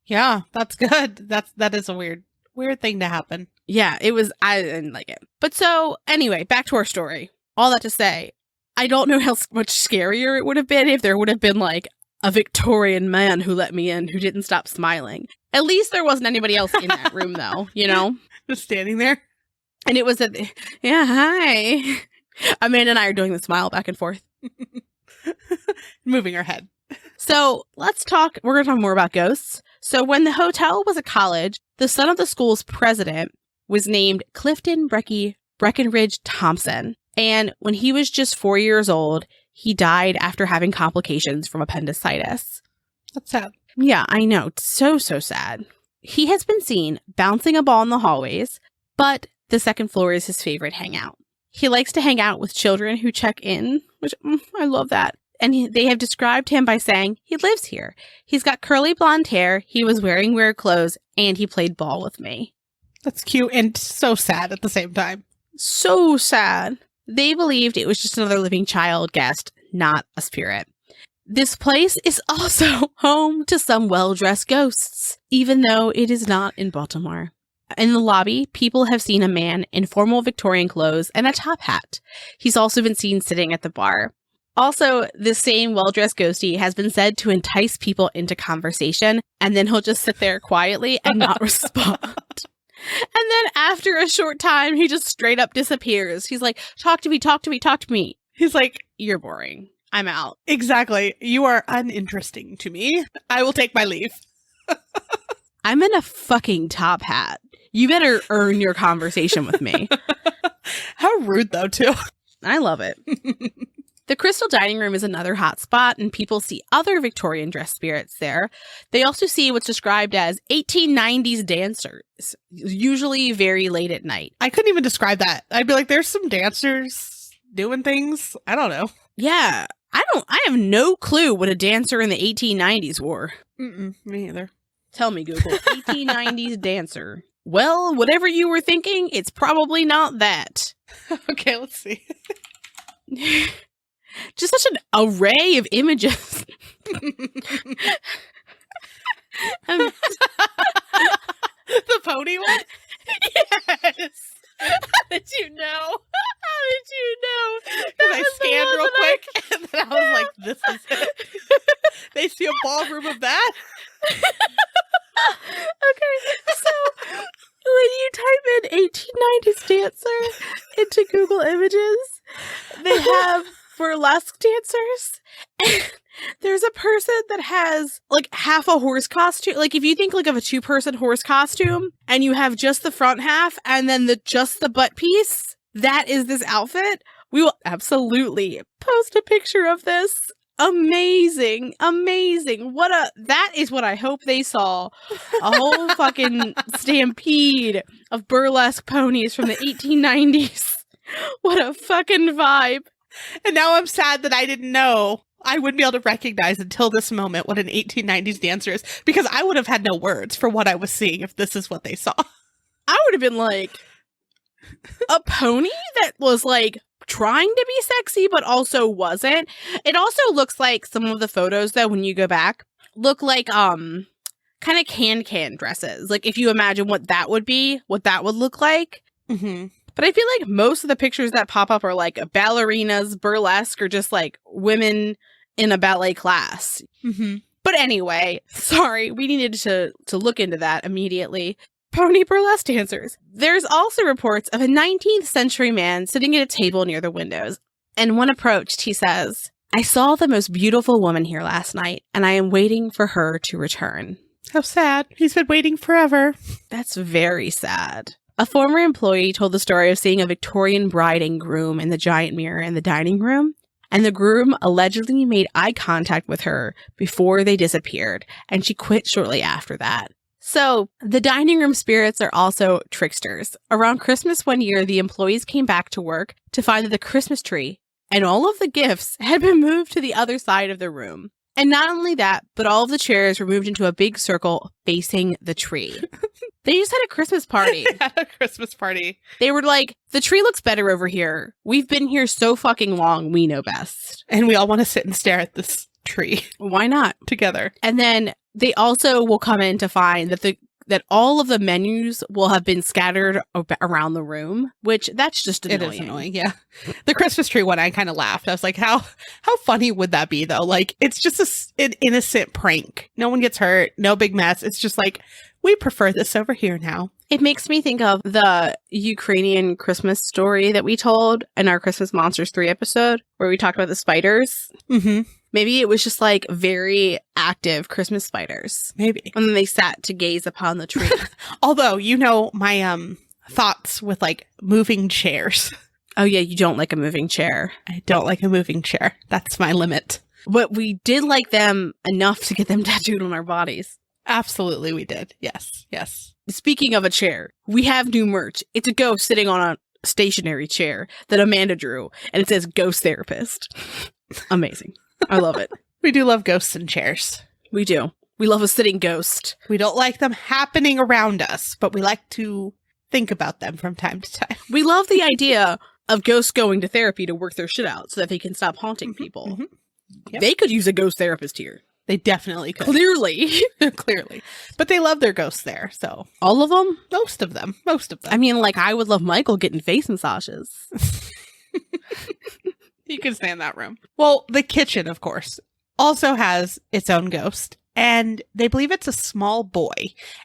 Yeah, that's good. That is a weird thing to happen. Yeah, I didn't like it. But so, anyway, back to our story. All that to say, I don't know how much scarier it would have been if there would have been, like, a Victorian man who let me in who didn't stop smiling. At least there wasn't anybody else in that room, though, you know? Just standing there. And it was yeah, hi. Amanda and I are doing the smile back and forth. Moving our head. So, we're going to talk more about ghosts. So, when the hotel was a college, the son of the school's president was named Clifton Breckenridge Thompson. And when he was just 4 years old, he died after having complications from appendicitis. That's sad. Yeah, I know. So sad. He has been seen bouncing a ball in the hallways, but the second floor is his favorite hangout. He likes to hang out with children who check in, which I love that. And they have described him by saying he lives here. He's got curly blonde hair, he was wearing weird clothes, and he played ball with me. That's cute and so sad at the same time. So sad. They believed it was just another living child guest, not a spirit. This place is also home to some well-dressed ghosts, even though it is not in Baltimore. In the lobby, people have seen a man in formal Victorian clothes and a top hat. He's also been seen sitting at the bar. Also, this same well-dressed ghostie has been said to entice people into conversation, and then he'll just sit there quietly and not respond. And then after a short time, he just straight up disappears. He's like, talk to me, talk to me, talk to me. He's like, you're boring. I'm out. Exactly. You are uninteresting to me. I will take my leave. I'm in a fucking top hat. You better earn your conversation with me. How rude, though, too. I love it. The Crystal Dining Room is another hot spot, and people see other Victorian dress spirits there. They also see what's described as 1890s dancers, usually very late at night. I couldn't even describe that. I'd be like, there's some dancers doing things. I don't know. Yeah, I have no clue what a dancer in the 1890s wore. Me either. Tell me, Google. 1890s dancer. Well, whatever you were thinking, it's probably not that. Okay, let's see. Just such an array of images. The pony one? Yes. How did you know? Because I scanned real quick, and then I was like, this is it. They see a ballroom of that? Okay, so when you type in 1890s dancer into Google Images, they have burlesque dancers, and there's a person that has like half a horse costume. Like if you think like of a 2-person horse costume and you have just the front half and then just the butt piece, that is this outfit. We will absolutely post a picture of this. Amazing. That is what I hope they saw. A whole fucking stampede of burlesque ponies from the 1890s. What a fucking vibe. And now I'm sad that I didn't know. I wouldn't be able to recognize until this moment what an 1890s dancer is, because I would have had no words for what I was seeing if this is what they saw. I would have been like, a pony that was like trying to be sexy but also wasn't. It also looks like some of the photos, though, when you go back, look like kind of can dresses. Like if you imagine what that would be, what that would look like. Mm-hmm. But I feel like most of the pictures that pop up are like ballerinas, burlesque, or just like women in a ballet class. Mm-hmm. But anyway, sorry, we needed to look into that immediately. Pony burlesque dancers. There's also reports of a 19th century man sitting at a table near the windows. And when approached, he says, I saw the most beautiful woman here last night, and I am waiting for her to return. How sad. He's been waiting forever. That's very sad. A former employee told the story of seeing a Victorian bride and groom in the giant mirror in the dining room, and the groom allegedly made eye contact with her before they disappeared, and she quit shortly after that. So the dining room spirits are also tricksters. Around Christmas one year, the employees came back to work to find that the Christmas tree and all of the gifts had been moved to the other side of the room. And not only that, but all of the chairs were moved into a big circle facing the tree. They just had a Christmas party. They had a Christmas party. They were like, the tree looks better over here. We've been here so fucking long, we know best. And we all want to sit and stare at this tree Why not? together. And then they also will come in to find that all of the menus will have been scattered around the room, which that's just annoying. It is annoying, yeah. The Christmas tree one, I kind of laughed. I was like, how funny would that be, though? Like, it's just an innocent prank. No one gets hurt. No big mess. It's just like, we prefer this over here now. It makes me think of the Ukrainian Christmas story that we told in our Christmas Monsters 3 episode, where we talked about the spiders. Mm-hmm. Maybe it was just like very active Christmas spiders. Maybe. And then they sat to gaze upon the tree. Although, you know, my thoughts with like moving chairs. Oh yeah, you don't like a moving chair. I don't like a moving chair. That's my limit. But we did like them enough to get them tattooed on our bodies. Absolutely, we did. Yes, yes. Speaking of a chair, we have new merch. It's a ghost sitting on a stationary chair that Amanda drew, and it says Ghost Therapist. Amazing. I love it. We do love ghosts and chairs. We do. We love a sitting ghost. We don't like them happening around us, but we like to think about them from time to time. We love the idea of ghosts going to therapy to work their shit out so that they can stop haunting people. Mm-hmm. Yep. They could use a ghost therapist here. They definitely could. Clearly. Clearly. But they love their ghosts there, so. All of them? Most of them. Most of them. I mean, like, I would love Michael getting face massages. You can stay in that room. Well, the kitchen, of course, also has its own ghost. And they believe it's a small boy.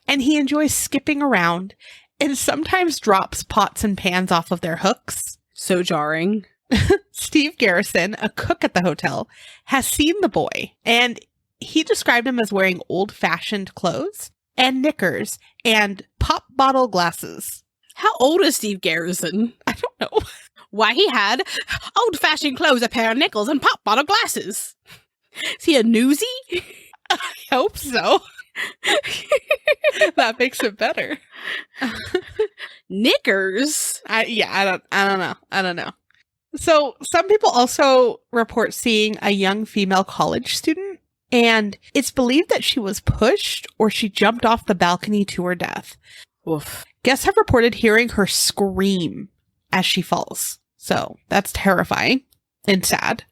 And he enjoys skipping around and sometimes drops pots and pans off of their hooks. So jarring. Steve Garrison, a cook at the hotel, has seen the boy. And he described him as wearing old-fashioned clothes and knickers and pop bottle glasses. How old is Steve Garrison? I don't know. Why, he had old-fashioned clothes, a pair of nickels, and pop bottle glasses. Is he a newsie? I hope so. That makes it better. Knickers? I don't know. So some people also report seeing a young female college student, and it's believed that she was pushed or she jumped off the balcony to her death. Oof. Guests have reported hearing her scream as she falls. So that's terrifying and sad.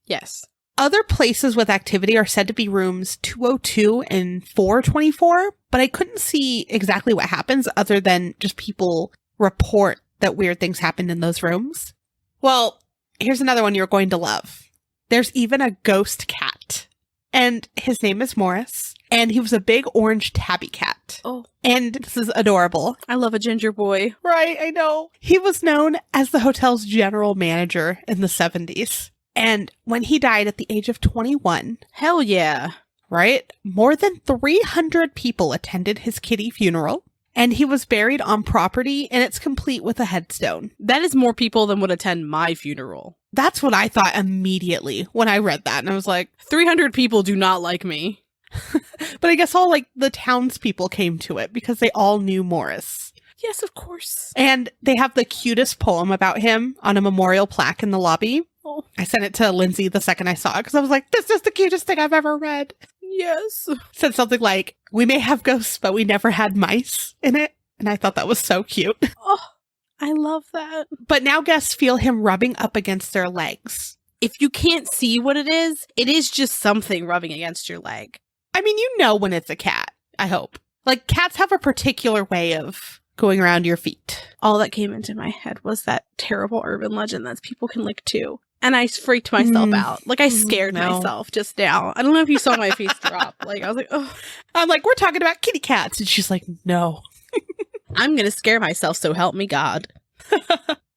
Yes. Other places with activity are said to be rooms 202 and 424, but I couldn't see exactly what happens other than just people report that weird things happened in those rooms. Well, here's another one you're going to love. There's even a ghost cat, and his name is Morris, and he was a big orange tabby cat. Oh. And this is adorable. I love a ginger boy. Right, I know. He was known as the hotel's general manager in the 70s. And when he died at the age of 21, Hell yeah. right, more than 300 people attended his kitty funeral. And he was buried on property, and it's complete with a headstone. That is more people than would attend my funeral. That's what I thought immediately when I read that. And I was like, 300 people do not like me. but I guess all like the townspeople came to it because they all knew Morris. Yes, of course. And they have the cutest poem about him on a memorial plaque in the lobby. Oh. I sent it to Lindsay the second I saw it because I was like, this is the cutest thing I've ever read. Yes. Said something like, we may have ghosts, but we never had mice in it. And I thought that was so cute. Oh, I love that. But now guests feel him rubbing up against their legs. If you can't see what it is just something rubbing against your leg. I mean, you know when it's a cat, I hope. Like, cats have a particular way of going around your feet. All that came into my head was that terrible urban legend that people can lick too. And I freaked myself out. Like, I scared myself just now. I don't know if you saw my face drop. Like, I was like, oh. I'm like, we're talking about kitty cats. And she's like, no. I'm going to scare myself, so help me God.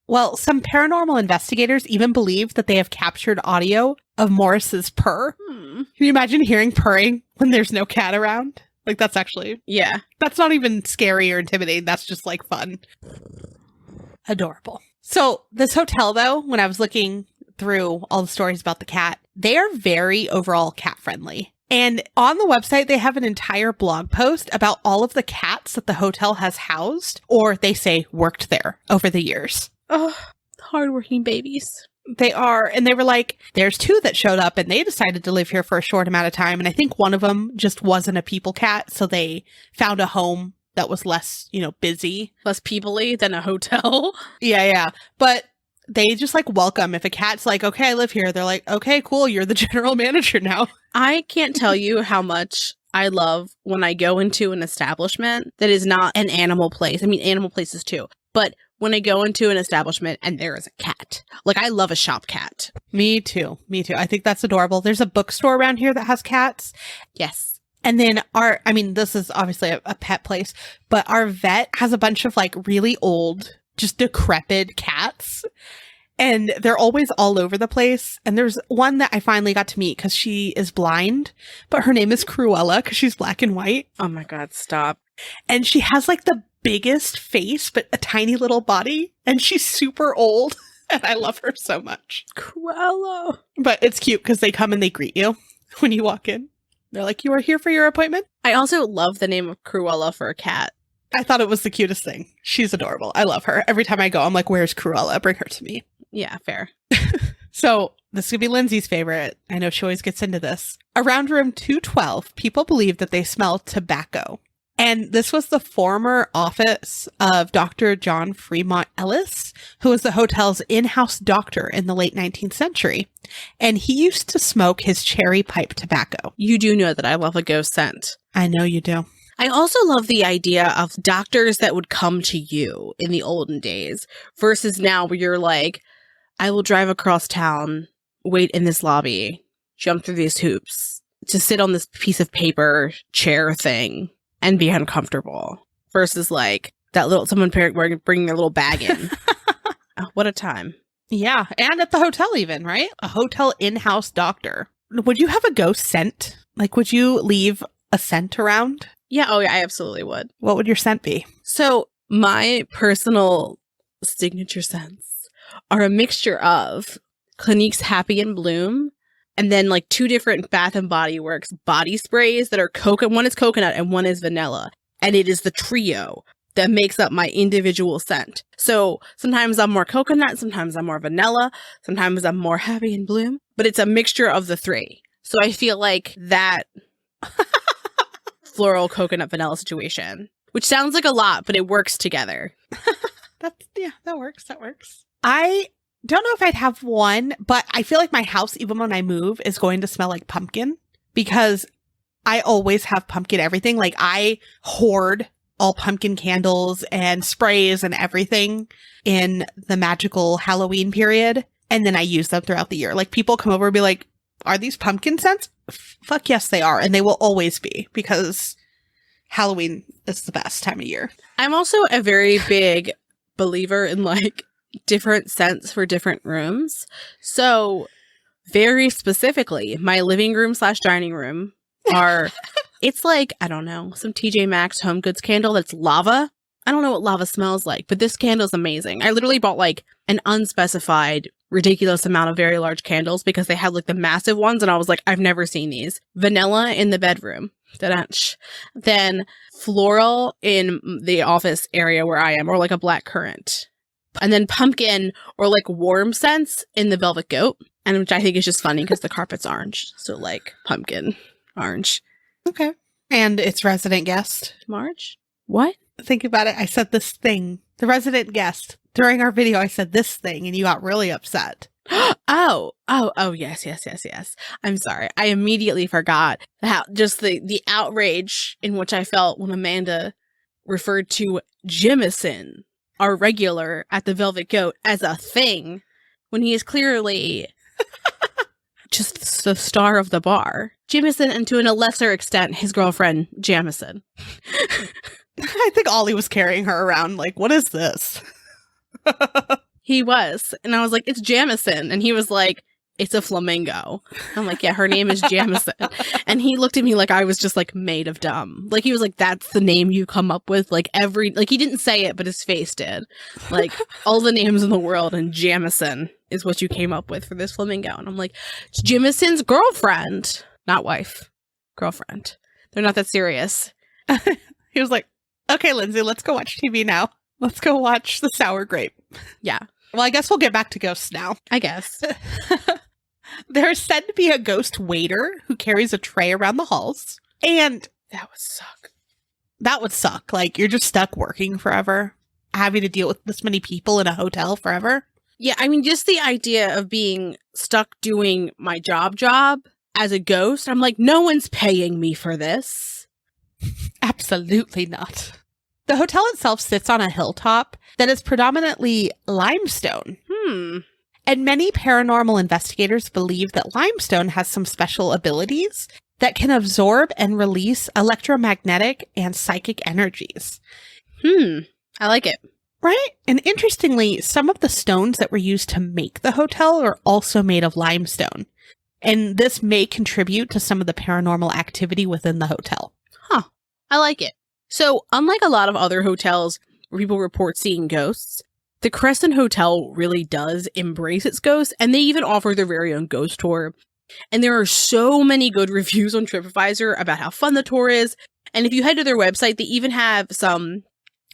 Well, some paranormal investigators even believe that they have captured audio of Morris's purr. Can you imagine hearing purring when there's no cat around? Like, that's actually... Yeah. That's not even scary or intimidating. That's just, like, fun. Adorable. So, this hotel, though, when I was looking through all the stories about the cat, they are very overall cat-friendly. And on the website, they have an entire blog post about all of the cats that the hotel has housed, or they say worked there over the years. Oh, hardworking babies. They are. And they were like, there's 2 that showed up and they decided to live here for a short amount of time. And I think one of them just wasn't a people cat. So they found a home that was less, busy. Less people-y than a hotel. Yeah. But they just like welcome. If a cat's like, okay, I live here, they're like, okay, cool. You're the general manager now. I can't tell you how much I love when I go into an establishment that is not an animal place. I mean, animal places too. But when I go into an establishment and there is a cat. Like, I love a shop cat. Me too. I think that's adorable. There's a bookstore around here that has cats. Yes. And then this is obviously a pet place, but our vet has a bunch of like really old, just decrepit cats. And they're always all over the place. And there's one that I finally got to meet because she is blind, but her name is Cruella because she's black and white. Oh my God, stop. And she has like the biggest face, but a tiny little body. And she's super old. And I love her so much. Cruella. But it's cute because they come and they greet you when you walk in. They're like, you are here for your appointment? I also love the name of Cruella for a cat. I thought it was the cutest thing. She's adorable. I love her. Every time I go, I'm like, where's Cruella? Bring her to me. Yeah, fair. So this could be Lindsay's favorite. I know she always gets into this. Around room 212, people believe that they smell tobacco. And this was the former office of Dr. John Fremont Ellis, who was the hotel's in-house doctor in the late 19th century. And he used to smoke his cherry pipe tobacco. You do know that I love a ghost scent. I know you do. I also love the idea of doctors that would come to you in the olden days versus now where you're like, I will drive across town, wait in this lobby, jump through these hoops, to sit on this piece of paper chair thing and be uncomfortable versus like that little someone bringing their little bag in. Oh, what a time. Yeah. And at the hotel even, right? A hotel in-house doctor. Would you have a ghost scent? Like, would you leave a scent around? Yeah. Oh, yeah. I absolutely would. What would your scent be? So my personal signature scents are a mixture of Clinique's Happy and Bloom and then like 2 different Bath and Body Works body sprays that are one is coconut and one is vanilla. And it is the trio that makes up my individual scent. So sometimes I'm more coconut, sometimes I'm more vanilla, sometimes I'm more Happy and Bloom, but it's a mixture of the 3. So I feel like that floral coconut vanilla situation, which sounds like a lot, but it works together. That works. I don't know if I'd have one, but I feel like my house, even when I move, is going to smell like pumpkin because I always have pumpkin everything. Like, I hoard all pumpkin candles and sprays and everything in the magical Halloween period. And then I use them throughout the year. Like, people come over and be like, are these pumpkin scents? Fuck yes, they are. And they will always be because Halloween is the best time of year. I'm also a very big believer in like different scents for different rooms. So very specifically, my living room / dining room it's like, I don't know, some TJ Maxx Home Goods candle that's lava. I don't know what lava smells like, but this candle's amazing. I literally bought like an unspecified ridiculous amount of very large candles because they had like the massive ones and I was like, I've never seen these. Vanilla in the bedroom. Then floral in the office area where I am, or like a black currant. And then pumpkin or like warm scents in the velvet goat. And which I think is just funny because the carpet's orange. So like pumpkin, orange. Okay. And it's resident guest. March? What? Think about it. I said this thing. The resident guest. During our video, I said this thing and you got really upset. Oh, yes. I'm sorry. I immediately forgot how just the outrage in which I felt when Amanda referred to Jemison, our regular at the Velvet Goat, as a thing when he is clearly just the star of the bar. Jemison, and to a lesser extent, his girlfriend, Jamison. I think Ollie was carrying her around like, what is this? He was. And I was like, it's Jamison. And he was like, it's a flamingo. I'm like, yeah, her name is Jamison. And he looked at me like I was just like made of dumb. Like he was like, that's the name you come up with. Like he didn't say it, but his face did. Like all the names in the world and Jamison is what you came up with for this flamingo. And I'm like, it's Jamison's girlfriend, not wife. girlfriend. They're not that serious. He was like, okay, Lindsay, let's go watch TV now. Let's go watch The Sour Grape. Yeah. Well, I guess we'll get back to ghosts now. I guess. There's said to be a ghost waiter who carries a tray around the halls. And That would suck. that would suck. Like, you're just stuck working forever, having to deal with this many people in a hotel forever. Yeah, I mean, just the idea of being stuck doing my job as a ghost, I'm like, no one's paying me for this. Absolutely not. The hotel itself sits on a hilltop that is predominantly limestone. And many paranormal investigators believe that limestone has some special abilities that can absorb and release electromagnetic and psychic energies. I like it. Right? And interestingly, some of the stones that were used to make the hotel are also made of limestone. And this may contribute to some of the paranormal activity within the hotel. Huh. I like it. So, unlike a lot of other hotels where people report seeing ghosts, the Crescent Hotel really does embrace its ghosts, and they even offer their very own ghost tour. And there are so many good reviews on TripAdvisor about how fun the tour is. And if you head to their website, they even have some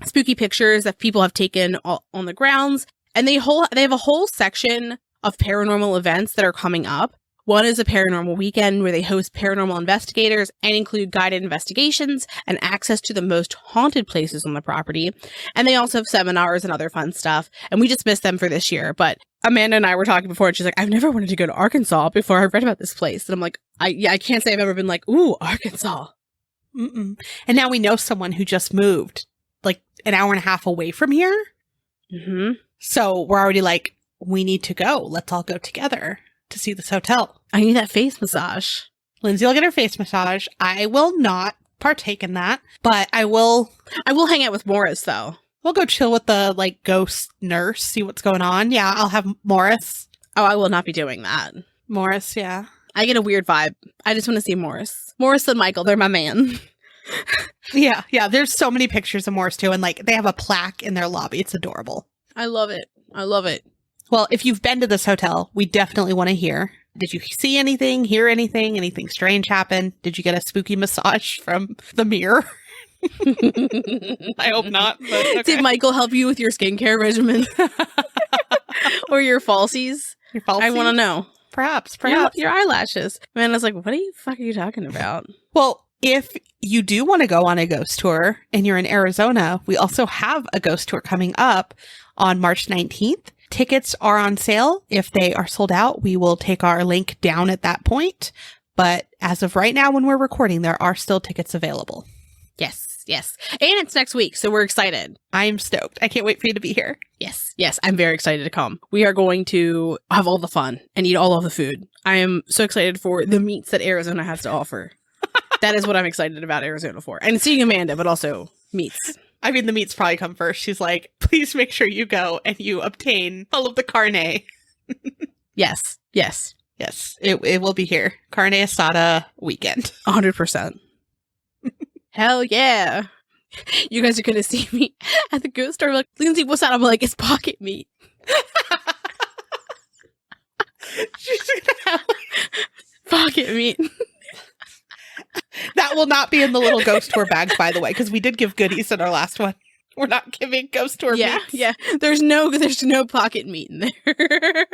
spooky pictures that people have taken on the grounds. And they have a whole section of paranormal events that are coming up. One is a paranormal weekend where they host paranormal investigators and include guided investigations and access to the most haunted places on the property. And they also have seminars and other fun stuff. And we just missed them for this year. But Amanda and I were talking before, and she's like, I've never wanted to go to Arkansas before I read about this place. And I'm like, I can't say I've ever been like, ooh, Arkansas. And now we know someone who just moved like an hour and a half away from here. So we're already like, we need to go. Let's all go together to see this hotel. I need that face massage. Lindsay will get her face massage. I will not partake in that, but I will hang out with Morris, though. We'll go chill with the like ghost nurse, see what's going on. Yeah, I'll have Morris. Oh, I will not be doing that. Morris, yeah. I get a weird vibe. I just want to see Morris. Morris and Michael, they're my man. Yeah. There's so many pictures of Morris too, and like they have a plaque in their lobby. It's adorable. I love it. Well, if you've been to this hotel, we definitely want to hear. Did you see anything, hear anything? Anything strange happen? Did you get a spooky massage from the mirror? I hope not. But okay. Did Michael help you with your skincare regimen? Or your falsies? I want to know. Perhaps. Your eyelashes. Man, I was like, what the fuck are you talking about? Well, if you do want to go on a ghost tour and you're in Arizona, we also have a ghost tour coming up on March 19th. Tickets are on sale. If they are sold out, we will take our link down at that point. But as of right now, when we're recording, there are still tickets available. Yes. And it's next week, so we're excited. I'm stoked. I can't wait for you to be here. Yes, I'm very excited to come. We are going to have all the fun and eat all of the food. I am so excited for the meats that Arizona has to offer. That is what I'm excited about Arizona for. And seeing Amanda, but also meats. I mean, the meats probably come first. She's like, please make sure you go and you obtain all of the carne. Yes. It will be here. Carne asada weekend. 100%. Hell yeah. You guys are going to see me at the ghost store. Like, Lindsay, what's that? I'm like, it's pocket meat. She's gonna have pocket meat. That will not be in the little ghost tour bags, by the way, because we did give goodies in our last one. We're not giving ghost tour meats. Yeah. There's no pocket meat in there.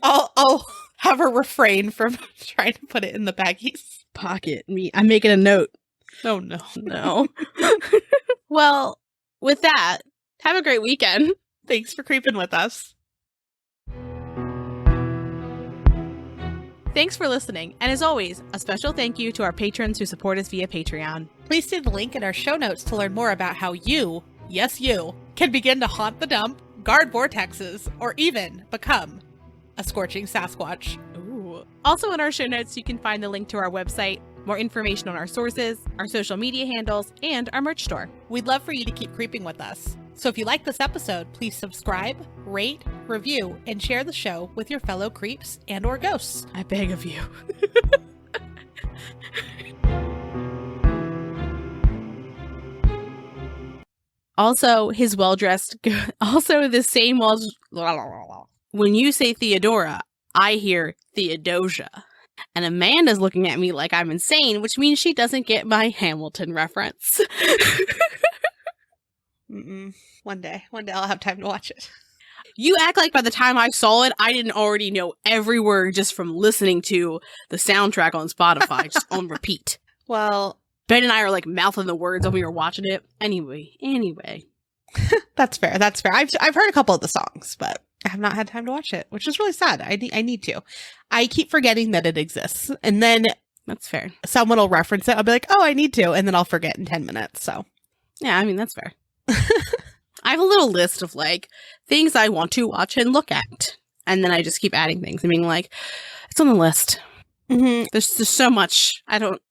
I'll have her refrain from trying to put it in the baggies. Pocket meat. I'm making a note. Oh, no. Well, with that, have a great weekend. Thanks for creeping with us. Thanks for listening, and as always, a special thank you to our patrons who support us via Patreon. Please see the link in our show notes to learn more about how you, yes you, can begin to haunt the dump, guard vortexes, or even become a scorching Sasquatch. Ooh. Also in our show notes, you can find the link to our website, more information on our sources, our social media handles, and our merch store. We'd love for you to keep creeping with us. So if you like this episode, please subscribe, rate, review, and share the show with your fellow creeps and or ghosts. I beg of you. Also, his well-dressed... Also, the same... When you say Theodora, I hear Theodosia. And Amanda's looking at me like I'm insane, which means she doesn't get my Hamilton reference. One day I'll have time to watch it. You act like by the time I saw it, I didn't already know every word just from listening to the soundtrack on Spotify, just on repeat. Well, Ben and I are like mouthing the words when we were watching it. Anyway. That's fair. I've heard a couple of the songs, but I have not had time to watch it, which is really sad. I need to. I keep forgetting that it exists, and then that's fair. Someone will reference it. I'll be like, "Oh, I need to," and then I'll forget in 10 minutes. So, yeah, I mean that's fair. I have a little list of like things I want to watch and look at, and then I just keep adding things. I mean, like it's on the list. Mm-hmm. There's so much. I don't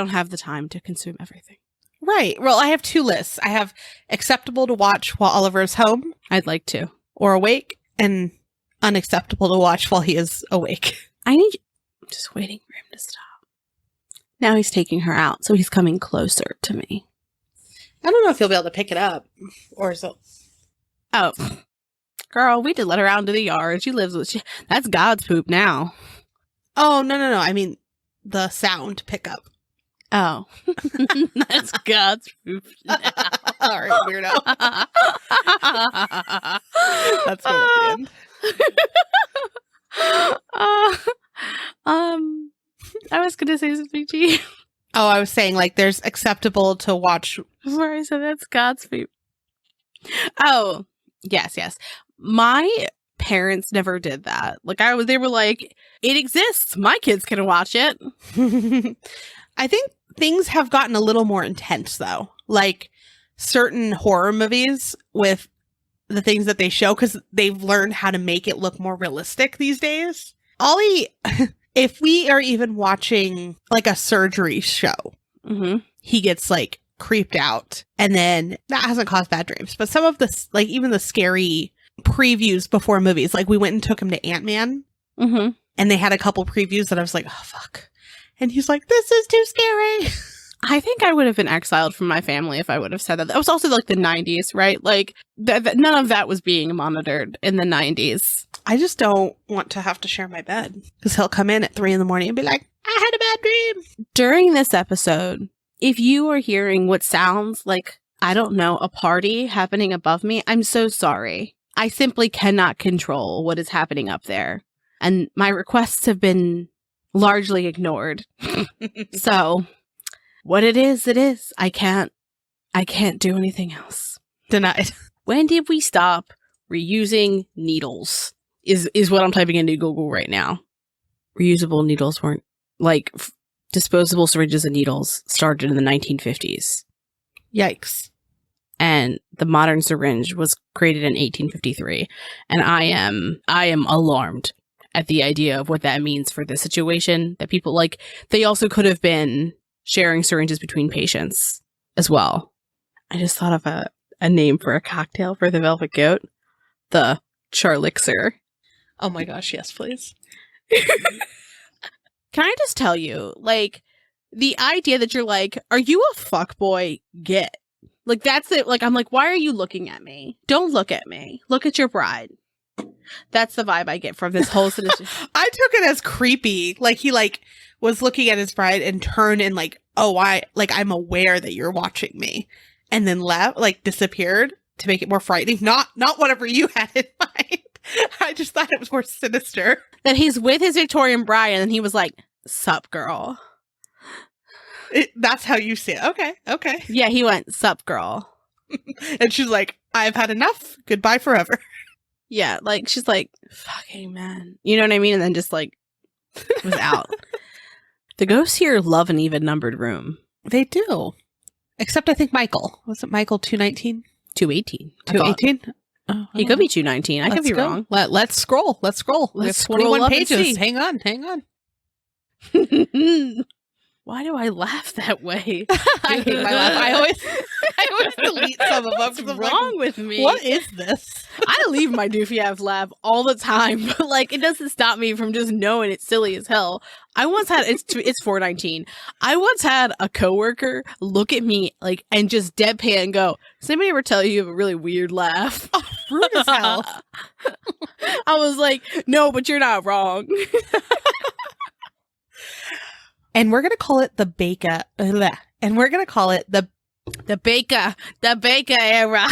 have the time to consume everything. Right. Well, I have two lists. I have acceptable to watch while Oliver's home. I'd like to. Or awake, and unacceptable to watch while he is awake. I'm just waiting for him to stop. Now he's taking her out, so he's coming closer to me. I don't know if he'll be able to pick it up. Or so. Oh. Girl, we did let her out into the yard. She lives with... That's God's poop now. Oh, no. I mean, the sound pickup. Oh. That's God's poop now. All right, weirdo. That's one at the end. I was going to say something to you. Oh, I was saying, like, there's acceptable to watch. Where I said that's God's poop. Oh, yes. My parents never did that. Like, they were like, it exists. My kids can watch it. I think things have gotten a little more intense, though. Like, certain horror movies with the things that they show, because they've learned how to make it look more realistic these days. Ollie, if we are even watching, like, a surgery show, he gets, like, creeped out. And then that hasn't caused bad dreams. But some of the, like, even the scary previews before movies, like, we went and took him to Ant-Man. And they had a couple previews that I was like, oh, fuck. And he's like, this is too scary. I think I would have been exiled from my family if I would have said that. That was also like the 90s, right? Like none of that was being monitored in the 90s. I just don't want to have to share my bed because he'll come in at 3 a.m. and be like, I had a bad dream. During this episode, if you are hearing what sounds like, I don't know, a party happening above me, I'm so sorry. I simply cannot control what is happening up there. And my requests have been largely ignored. So... what it is, it is. I can't do anything else. Denied. When did we stop reusing needles? Is what I'm typing into Google right now. Reusable needles weren't, like, disposable syringes and needles started in the 1950s. Yikes. And the modern syringe was created in 1853. And I am alarmed at the idea of what that means for the situation. That people, like, they also could have been sharing syringes between patients as well. I just thought of a name for a cocktail for the Velvet Goat. The Charlixer. Oh my gosh, yes, please. Can I just tell you, like, the idea that you're like, are you a fuckboy? Get. Like, that's it. Like, I'm like, why are you looking at me? Don't look at me. Look at your bride. That's the vibe I get from this whole sinister. I took it as creepy. Like, he, like, was looking at his bride and turned and, like, oh, I'm aware that you're watching me. And then left, like, disappeared to make it more frightening. Not whatever you had in mind. I just thought it was more sinister. That he's with his Victorian bride and then he was like, sup, girl. That's how you see it. Okay. Yeah, he went, sup, girl. And she's like, I've had enough. Goodbye forever. Yeah, like, she's like, fucking man. You know what I mean? And then just, like, was out. The ghosts here love an even-numbered room. They do. Except I think Michael. Was it Michael 219? 218. 218? He could be 219. I could be wrong. Let's scroll. Let's 21 pages. Hang on. Why do I laugh that way? I hate my laugh. I always delete some of them. What's wrong with me? What is this? I leave my doofy ass laugh all the time, but like it doesn't stop me from just knowing it's silly as hell. I once had it's 419. I once had a coworker look at me like and just deadpan go, "Does anybody ever tell you you have a really weird laugh?" Oh, rude as hell. I was like, "No, but you're not wrong." And we're going to call it the Baker. And we're going to call it the Baker era.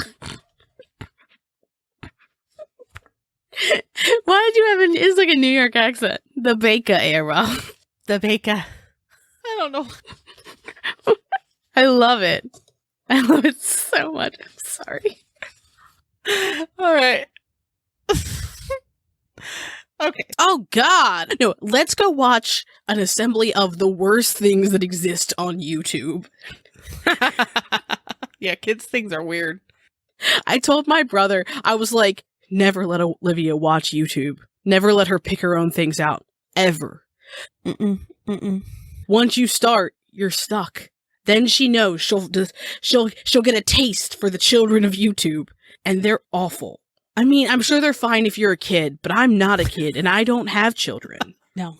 Why did you have it's like a New York accent? The Baker era. The Baker. I don't know. I love it. I love it so much. I'm sorry. All right. Okay. Oh, God. No, let's go watch an assembly of the worst things that exist on YouTube. Yeah, kids' things are weird. I told my brother, I was like, never let Olivia watch YouTube. Never let her pick her own things out. Ever. Once you start, you're stuck. Then she knows she'll get a taste for the children of YouTube. And they're awful. I mean, I'm sure they're fine if you're a kid, but I'm not a kid and I don't have children. No,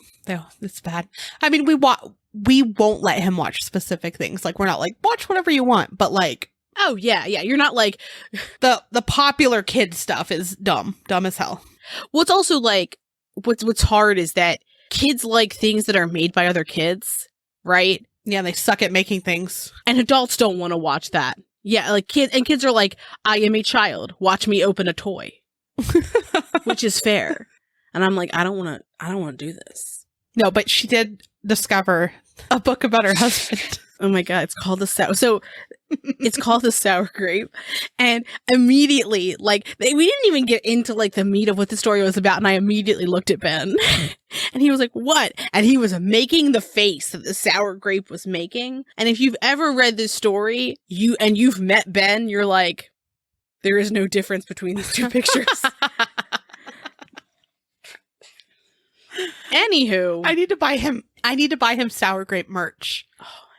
it's bad. I mean, we won't let him watch specific things. Like, we're not like, watch whatever you want, but like, oh yeah, you're not like the popular kid stuff is dumb as hell. Well, it's also like what's hard is that kids like things that are made by other kids, right? Yeah, they suck at making things, and adults don't want to watch that. Yeah, like kids are like, I am a child. Watch me open a toy, which is fair. And I'm like, I don't want to do this. No, but she did discover a book about her husband. Oh my God, it's called it's called The Sour Grape. And immediately, like, we didn't even get into like the meat of what the story was about. And I immediately looked at Ben and he was like, what? And he was making the face that the sour grape was making. And if you've ever read this story, you've met Ben, you're like, there is no difference between these two pictures. Anywho, I need to buy him sour grape merch. Oh my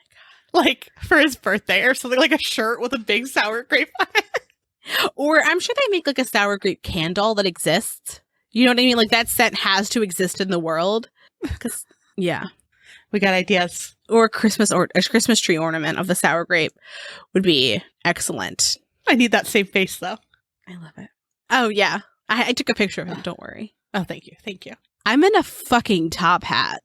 God. Like for his birthday or something, like a shirt with a big sour grape on it. Or I'm sure they make like a sour grape candle that exists. You know what I mean? Like that scent has to exist in the world. Cause yeah, we got ideas. Or a Christmas tree ornament of the sour grape would be excellent. I need that same face though. I love it. Oh yeah. I took a picture of him. Don't worry. Oh, thank you. I'm in a fucking top hat.